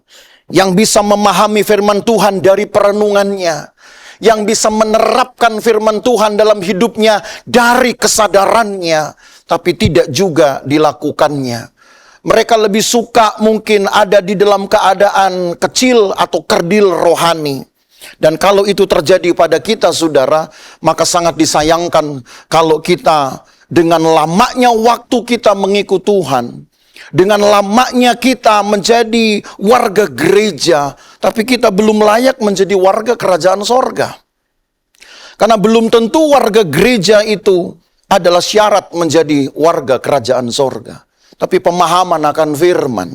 yang bisa memahami firman Tuhan dari perenungannya, yang bisa menerapkan firman Tuhan dalam hidupnya dari kesadarannya, tapi tidak juga dilakukannya. Mereka lebih suka mungkin ada di dalam keadaan kecil atau kerdil rohani. Dan kalau itu terjadi pada kita, saudara, maka sangat disayangkan kalau kita dengan lamanya waktu kita mengikut Tuhan, dengan lamanya kita menjadi warga gereja, tapi kita belum layak menjadi warga kerajaan sorga. Karena belum tentu warga gereja itu adalah syarat menjadi warga kerajaan sorga. Tapi pemahaman akan firman.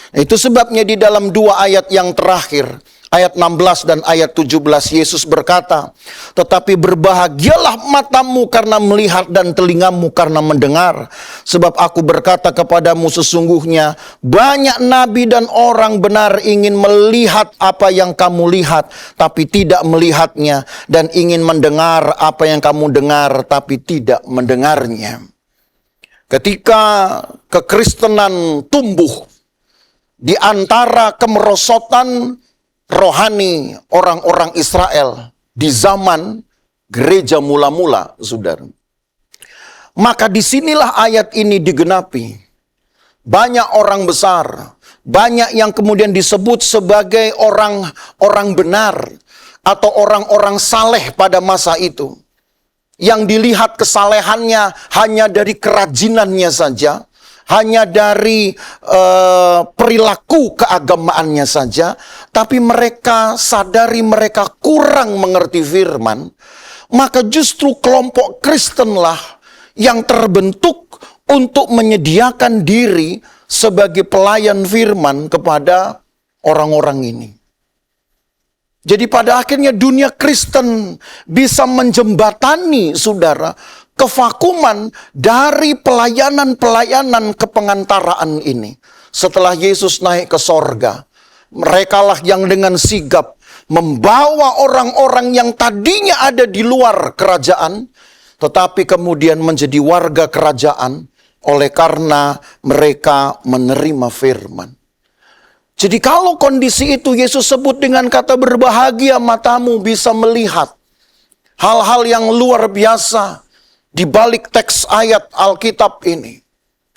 Itu sebabnya di dalam 2 ayat yang terakhir, ayat 16 dan ayat 17, Yesus berkata, "Tetapi berbahagialah matamu karena melihat dan telingamu karena mendengar. Sebab aku berkata kepadamu sesungguhnya, banyak nabi dan orang benar ingin melihat apa yang kamu lihat, tapi tidak melihatnya. Dan ingin mendengar apa yang kamu dengar, tapi tidak mendengarnya." Ketika kekristenan tumbuh di antara kemerosotan rohani orang-orang Israel di zaman gereja mula-mula, saudara, maka disinilah ayat ini digenapi. Banyak orang besar, Banyak yang kemudian disebut sebagai orang benar atau orang-orang saleh pada masa itu. Yang dilihat kesalehannya hanya dari kerajinannya saja, hanya dari perilaku keagamaannya saja, tapi mereka sadari mereka kurang mengerti firman, maka justru kelompok Kristenlah yang terbentuk untuk menyediakan diri sebagai pelayan firman kepada orang-orang ini. Jadi pada akhirnya dunia Kristen bisa menjembatani, saudara, kevakuman dari pelayanan-pelayanan kepengantaraan ini. Setelah Yesus naik ke sorga, merekalah yang dengan sigap membawa orang-orang yang tadinya ada di luar kerajaan, tetapi kemudian menjadi warga kerajaan oleh karena mereka menerima firman. Jadi kalau kondisi itu Yesus sebut dengan kata berbahagia matamu bisa melihat hal-hal yang luar biasa di balik teks ayat Alkitab ini.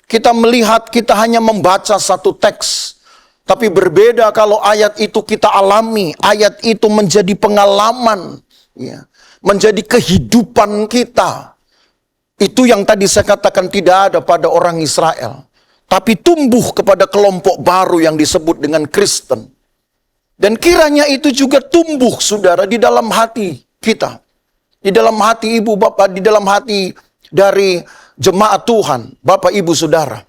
Kita melihat kita hanya membaca satu teks, tapi berbeda kalau ayat itu kita alami, ayat itu menjadi pengalaman, ya, menjadi kehidupan kita. Itu yang tadi saya katakan tidak ada pada orang Israel. Tapi tumbuh kepada kelompok baru yang disebut dengan Kristen. Dan kiranya itu juga tumbuh, saudara, di dalam hati kita. Di dalam hati ibu bapak, di dalam hati dari jemaat Tuhan, bapak ibu saudara.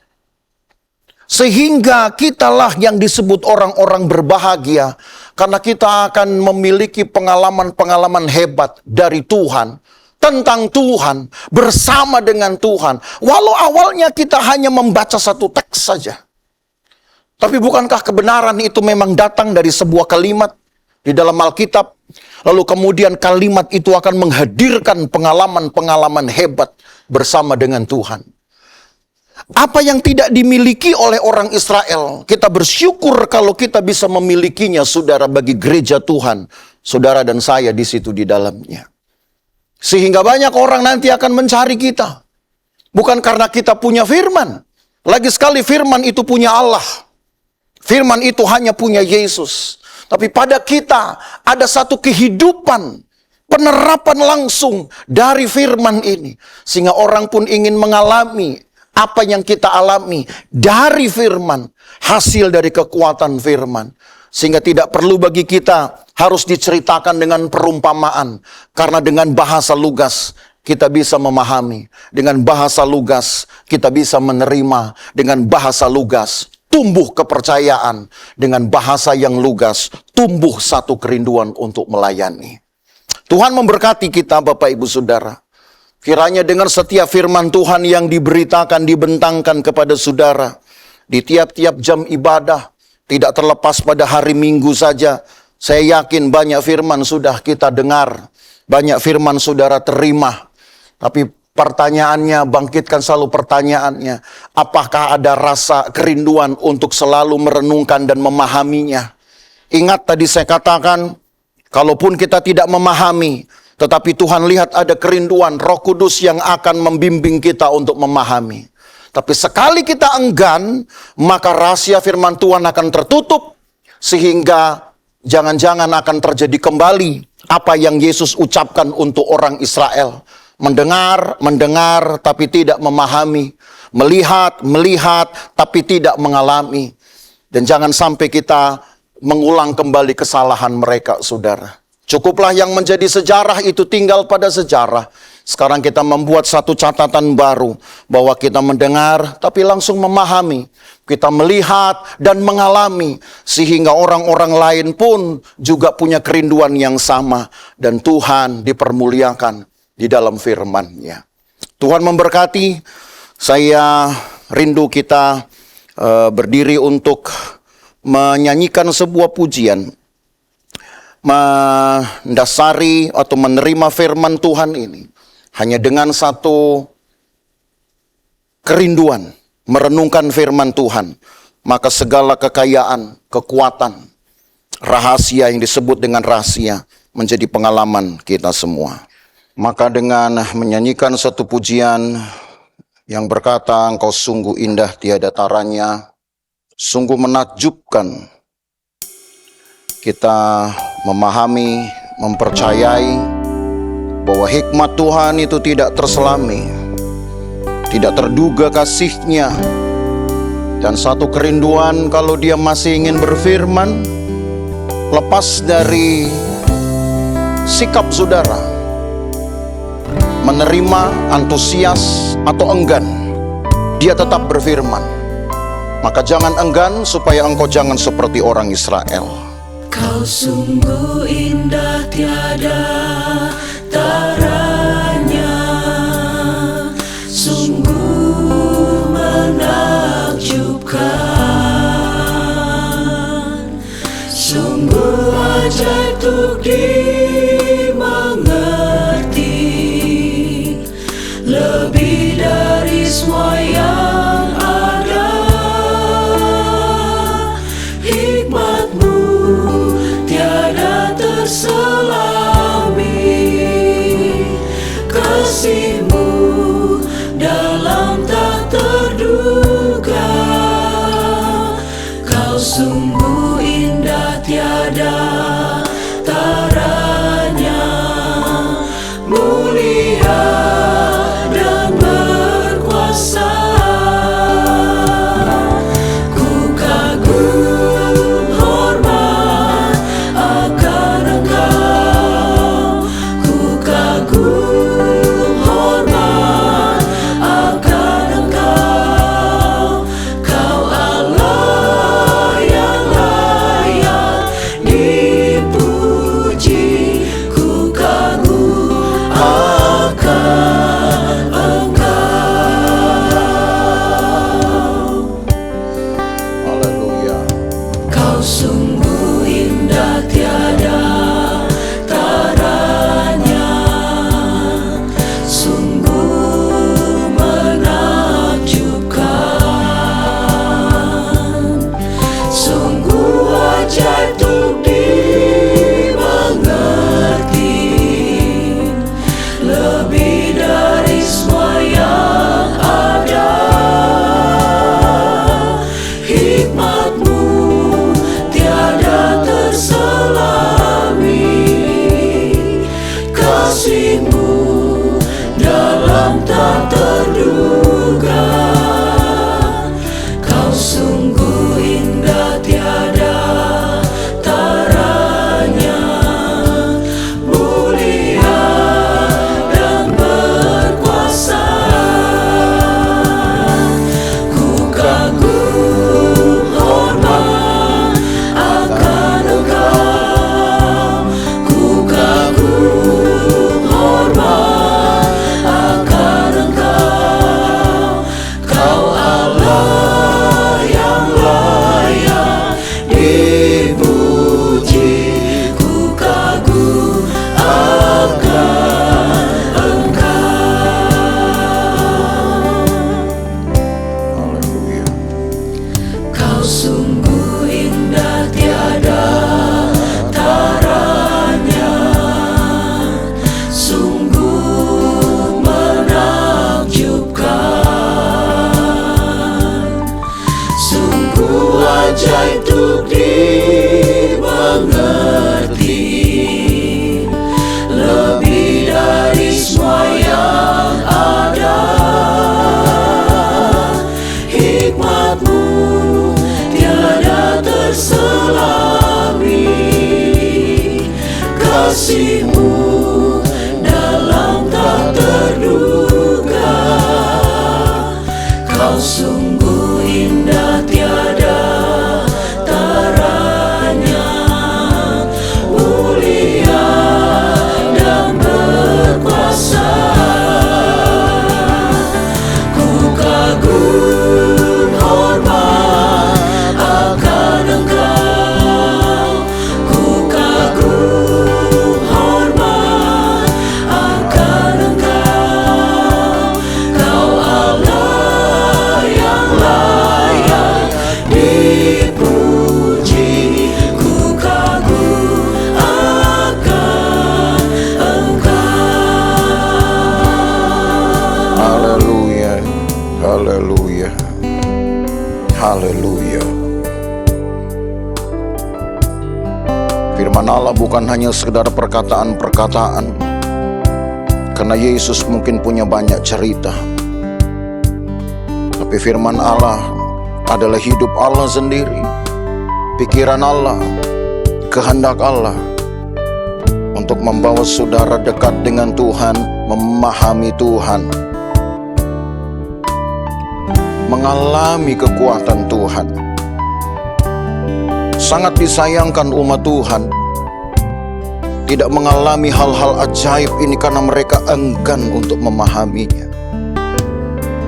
Sehingga kitalah yang disebut orang-orang berbahagia. Karena kita akan memiliki pengalaman-pengalaman hebat dari Tuhan. Tentang Tuhan, bersama dengan Tuhan. Walau awalnya kita hanya membaca satu teks saja. Tapi bukankah kebenaran itu memang datang dari sebuah kalimat di dalam Alkitab? Lalu kemudian kalimat itu akan menghadirkan pengalaman-pengalaman hebat bersama dengan Tuhan. Apa yang tidak dimiliki oleh orang Israel, kita bersyukur kalau kita bisa memilikinya, saudara, bagi gereja Tuhan. Saudara dan saya di situ di dalamnya. Sehingga banyak orang nanti akan mencari kita. Bukan karena kita punya firman. Lagi sekali firman itu punya Allah. Firman itu hanya punya Yesus. Tapi pada kita ada satu kehidupan. Penerapan langsung dari firman ini. Sehingga orang pun ingin mengalami apa yang kita alami dari firman. Hasil dari kekuatan firman. Sehingga tidak perlu bagi kita harus diceritakan dengan perumpamaan. Karena dengan bahasa lugas kita bisa memahami. Dengan bahasa lugas kita bisa menerima. Dengan bahasa lugas tumbuh kepercayaan. Dengan bahasa yang lugas tumbuh satu kerinduan untuk melayani. Tuhan memberkati kita Bapak Ibu Saudara. Kiranya dengan setiap firman Tuhan yang diberitakan, dibentangkan kepada saudara. Di tiap-tiap jam ibadah. Tidak terlepas pada hari Minggu saja. Saya yakin banyak firman sudah kita dengar. Banyak firman saudara terima. Tapi pertanyaannya, bangkitkan selalu pertanyaannya. Apakah ada rasa kerinduan untuk selalu merenungkan dan memahaminya? Ingat tadi saya katakan, kalaupun kita tidak memahami, tetapi Tuhan lihat ada kerinduan Roh Kudus yang akan membimbing kita untuk memahami. Tapi sekali kita enggan, maka rahasia firman Tuhan akan tertutup. Sehingga jangan-jangan akan terjadi kembali apa yang Yesus ucapkan untuk orang Israel. Mendengar, tapi tidak memahami. Melihat, tapi tidak mengalami. Dan jangan sampai kita mengulang kembali kesalahan mereka, saudara. Cukuplah yang menjadi sejarah itu tinggal pada sejarah. Sekarang kita membuat satu catatan baru. Bahwa kita mendengar tapi langsung memahami. Kita melihat dan mengalami. Sehingga orang-orang lain pun juga punya kerinduan yang sama. Dan Tuhan dipermuliakan di dalam firman-Nya. Tuhan memberkati. Saya rindu kita berdiri untuk menyanyikan sebuah pujian. Mendasari atau menerima firman Tuhan ini hanya dengan satu kerinduan merenungkan firman Tuhan, maka segala kekayaan, kekuatan, rahasia yang disebut dengan rahasia menjadi pengalaman kita semua. Maka dengan menyanyikan satu pujian yang berkata, Engkau sungguh indah tiada taranya, Sungguh menakjubkan kita memahami, mempercayai bahwa hikmat Tuhan itu tidak terselami, tidak terduga kasih-Nya, dan satu kerinduan kalau Dia masih ingin berfirman, lepas dari sikap saudara menerima, antusias atau enggan, Dia tetap berfirman. Maka jangan enggan supaya engkau jangan seperti orang Israel. Kau sungguh indah tiada taranya, sungguh menakjubkan, sungguh ajaib untuk dimengerti, lebih dari semua yang ada. Hikmat-Mu tiada terselami, kasih-Mu dalam tak terduga. Kau sungguh indah tiada taranya, mulia dan berkuasa. Ku kagum hormat akan Engkau, ku kagum hormat akan Engkau. Kau Allah yang layak dipuji, ku kagum akan Engkau. Haleluya. Kau sungguh indah tiada taranya, sungguh menakjubkan, sungguh ajaib untuk dimengerti, lebih dari semua yang ada. Hikmat-Mu tiada terselami, kasih-Mu dalam tak terduga. Kau sungguh indah tiada taranya, mulia dan berkuasa. Ku kagum hormat akan Engkau, ku kagum hormat akan Engkau. Kau Allah yang layak dipuji, ku kagum akan Engkau. Haleluya. Kau sungguh indah tiada taranya, sungguh menakjubkan, sungguh ajaib untuk dimengerti, lebih dari semua yang ada. Hikmat-Mu tiada terselami, kasih-Mu dalam tak terduga. Kau sungguh indah tiada taranya, mulia dan berkuasa. Ku kagum hormat akan Engkau, ku kagum hormat Allah bukan hanya sekedar perkataan-perkataan, karena Yesus mungkin punya banyak cerita. Tapi firman Allah adalah hidup Allah sendiri, pikiran Allah, kehendak Allah untuk membawa saudara dekat dengan Tuhan, memahami Tuhan, mengalami kekuatan Tuhan. Sangat disayangkan umat Tuhan tidak mengalami hal-hal ajaib ini karena mereka enggan untuk memahaminya.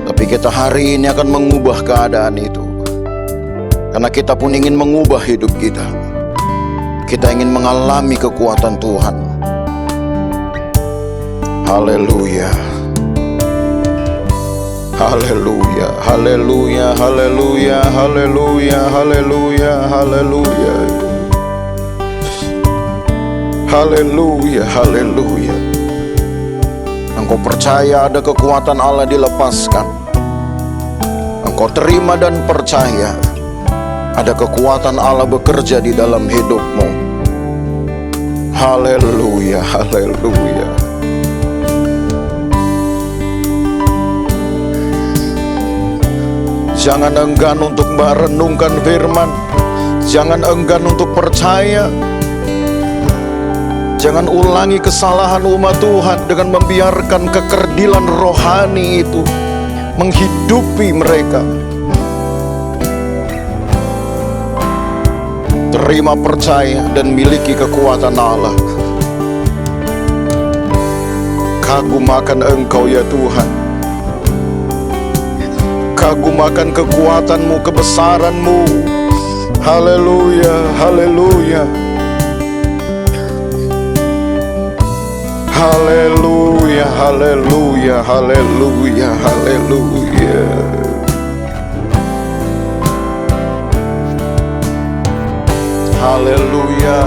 Tapi kita hari ini akan mengubah keadaan itu, karena kita pun ingin mengubah hidup kita. Kita ingin mengalami kekuatan Tuhan. Haleluya. Haleluya, haleluya, haleluya, haleluya, haleluya, haleluya. Haleluya, haleluya. Engkau percaya ada kekuatan Allah dilepaskan. Engkau terima dan percaya ada kekuatan Allah bekerja di dalam hidupmu. Haleluya, haleluya. Jangan enggan untuk merenungkan firman. Jangan enggan untuk percaya. Jangan ulangi kesalahan umat Tuhan dengan membiarkan kekerdilan rohani itu menghidupi mereka. Terima, percaya, dan miliki kekuatan Allah. Kagum akan Engkau ya Tuhan. Kagum akan kekuatan-Mu, kebesaran-Mu. Haleluya, haleluya. Haleluya, haleluya, haleluya, haleluya. Haleluya.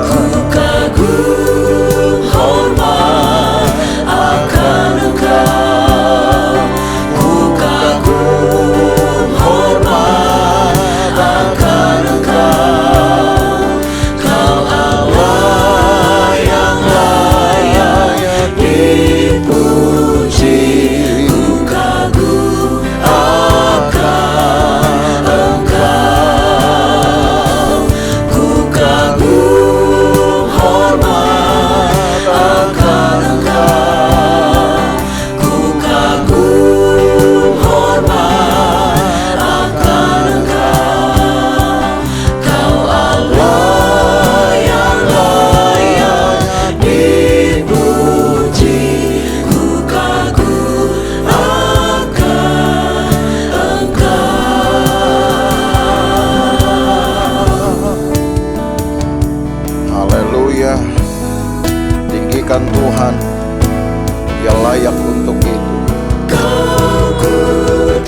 Ku kagum hormat akan Engkau. Ku kagum hormat akan Engkau. Kau Allah yang layak dipuji. Ku kagum akan Engkau. Ku kagum hormat akan Engkau. Ku kagum hormat akan Engkau. Kau Allah yang layak dipuji. Ku kagum akan Engkau. Haleluya. Tinggikan Tuhan, Dia layak untuk itu. Kau ku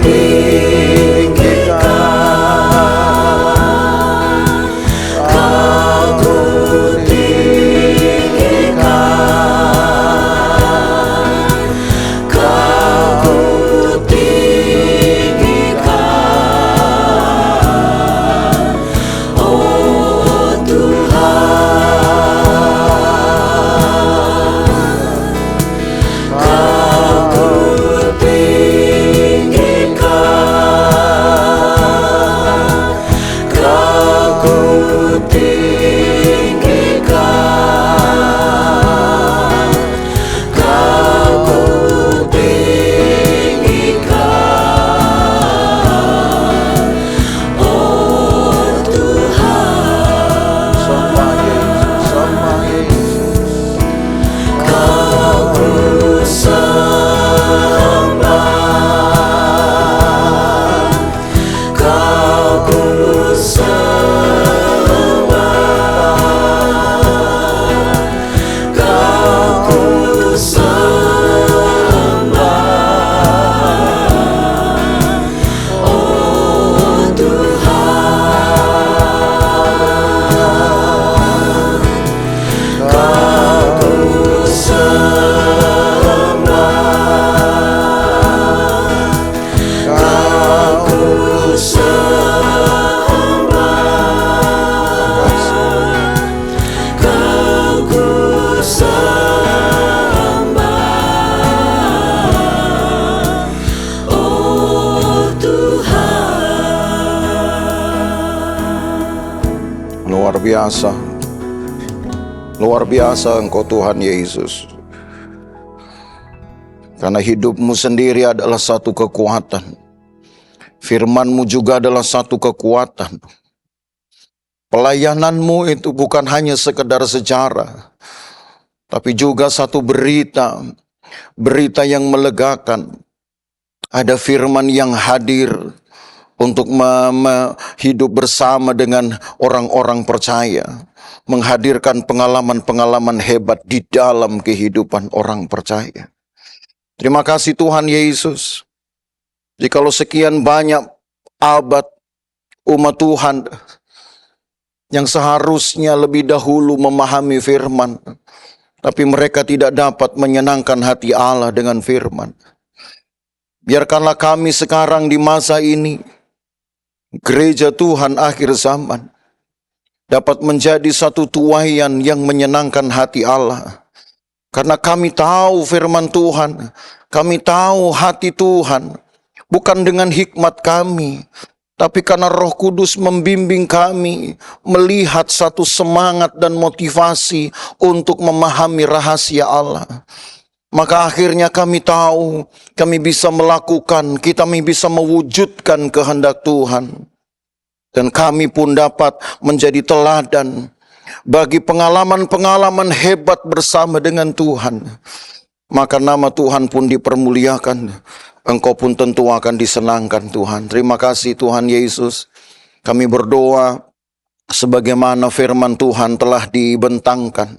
tinggikan, Kau ku tinggikan, Kau ku tinggikan, oh Tuhan. Kau biasa. Luar biasa Engkau Tuhan Yesus. Karena hidupmu sendiri adalah satu kekuatan. Firman-Mu juga adalah satu kekuatan. Pelayananmu itu bukan hanya sekedar sejarah, tapi juga satu berita. Berita yang melegakan. Ada firman yang hadir untuk hidup bersama dengan orang-orang percaya. Menghadirkan pengalaman-pengalaman hebat di dalam kehidupan orang percaya. Terima kasih Tuhan Yesus. Jikalau sekian banyak abad umat Tuhan yang seharusnya lebih dahulu memahami firman, tapi mereka tidak dapat menyenangkan hati Allah dengan firman. Biarkanlah kami sekarang di masa ini, gereja Tuhan akhir zaman, dapat menjadi satu tuaian yang menyenangkan hati Allah. Karena kami tahu firman Tuhan, kami tahu hati Tuhan, bukan dengan hikmat kami, tapi karena Roh Kudus membimbing kami melihat satu semangat dan motivasi untuk memahami rahasia Allah. Maka akhirnya kami tahu, kami bisa melakukan, kami bisa mewujudkan kehendak Tuhan. Dan kami pun dapat menjadi teladan bagi pengalaman-pengalaman hebat bersama dengan Tuhan. Maka nama Tuhan pun dipermuliakan. Engkau pun tentu akan disenangkan Tuhan. Terima kasih Tuhan Yesus. Kami berdoa sebagaimana firman Tuhan telah dibentangkan.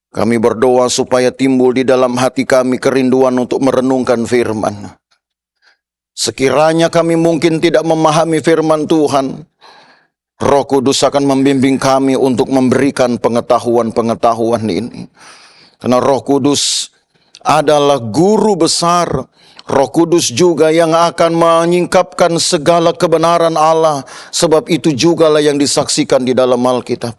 Kami berdoa supaya timbul di dalam hati kami kerinduan untuk merenungkan firman. Sekiranya kami mungkin tidak memahami firman Tuhan, Roh Kudus akan membimbing kami untuk memberikan pengetahuan-pengetahuan ini. Karena Roh Kudus adalah guru besar. Roh Kudus juga yang akan menyingkapkan segala kebenaran Allah. Sebab itu jugalah yang disaksikan di dalam Alkitab.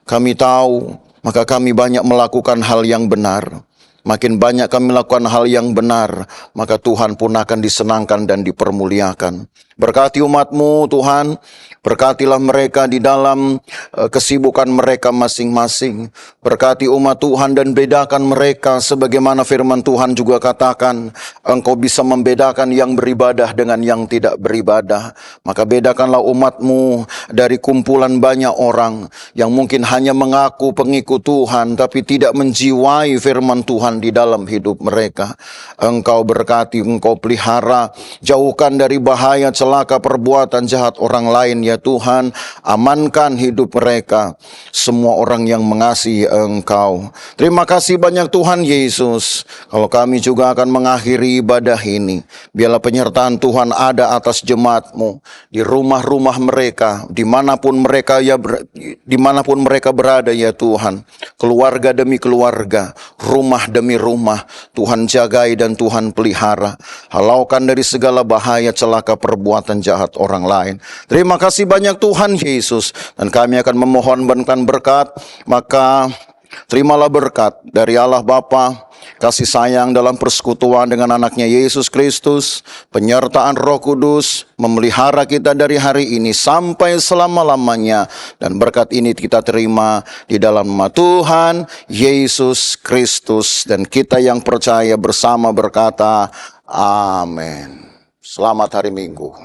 Kami tahu, maka kami banyak melakukan hal yang benar. Makin banyak kami melakukan hal yang benar, maka Tuhan pun akan disenangkan dan dipermuliakan. Berkati umat-Mu Tuhan, berkatilah mereka di dalam kesibukan mereka masing-masing. Berkati umat Tuhan dan bedakan mereka sebagaimana firman Tuhan juga katakan, Engkau bisa membedakan yang beribadah dengan yang tidak beribadah. Maka bedakanlah umat-Mu dari kumpulan banyak orang yang mungkin hanya mengaku pengikut Tuhan, tapi tidak menjiwai firman Tuhan di dalam hidup mereka. Engkau berkati, Engkau pelihara, jauhkan dari bahaya celaka perbuatan jahat orang lain ya Tuhan. Amankan hidup mereka, semua orang yang mengasihi Engkau. Terima kasih banyak Tuhan Yesus. Kalau kami juga akan mengakhiri ibadah ini, biarlah penyertaan Tuhan ada atas jemaat-Mu di rumah-rumah mereka, dimanapun mereka berada ya Tuhan. Keluarga demi keluarga, rumah demi rumah, Tuhan jagai dan Tuhan pelihara. Halaukan dari segala bahaya celaka perbuatan jahat orang lain. Terima kasih banyak Tuhan Yesus. Dan kami akan memohonkan berkat. Maka terimalah berkat dari Allah Bapa, kasih sayang dalam persekutuan dengan anaknya Yesus Kristus, penyertaan Roh Kudus, memelihara kita dari hari ini sampai selama-lamanya. Dan berkat ini kita terima di dalam nama Tuhan Yesus Kristus. Dan kita yang percaya bersama berkata, amin. Selamat hari Minggu.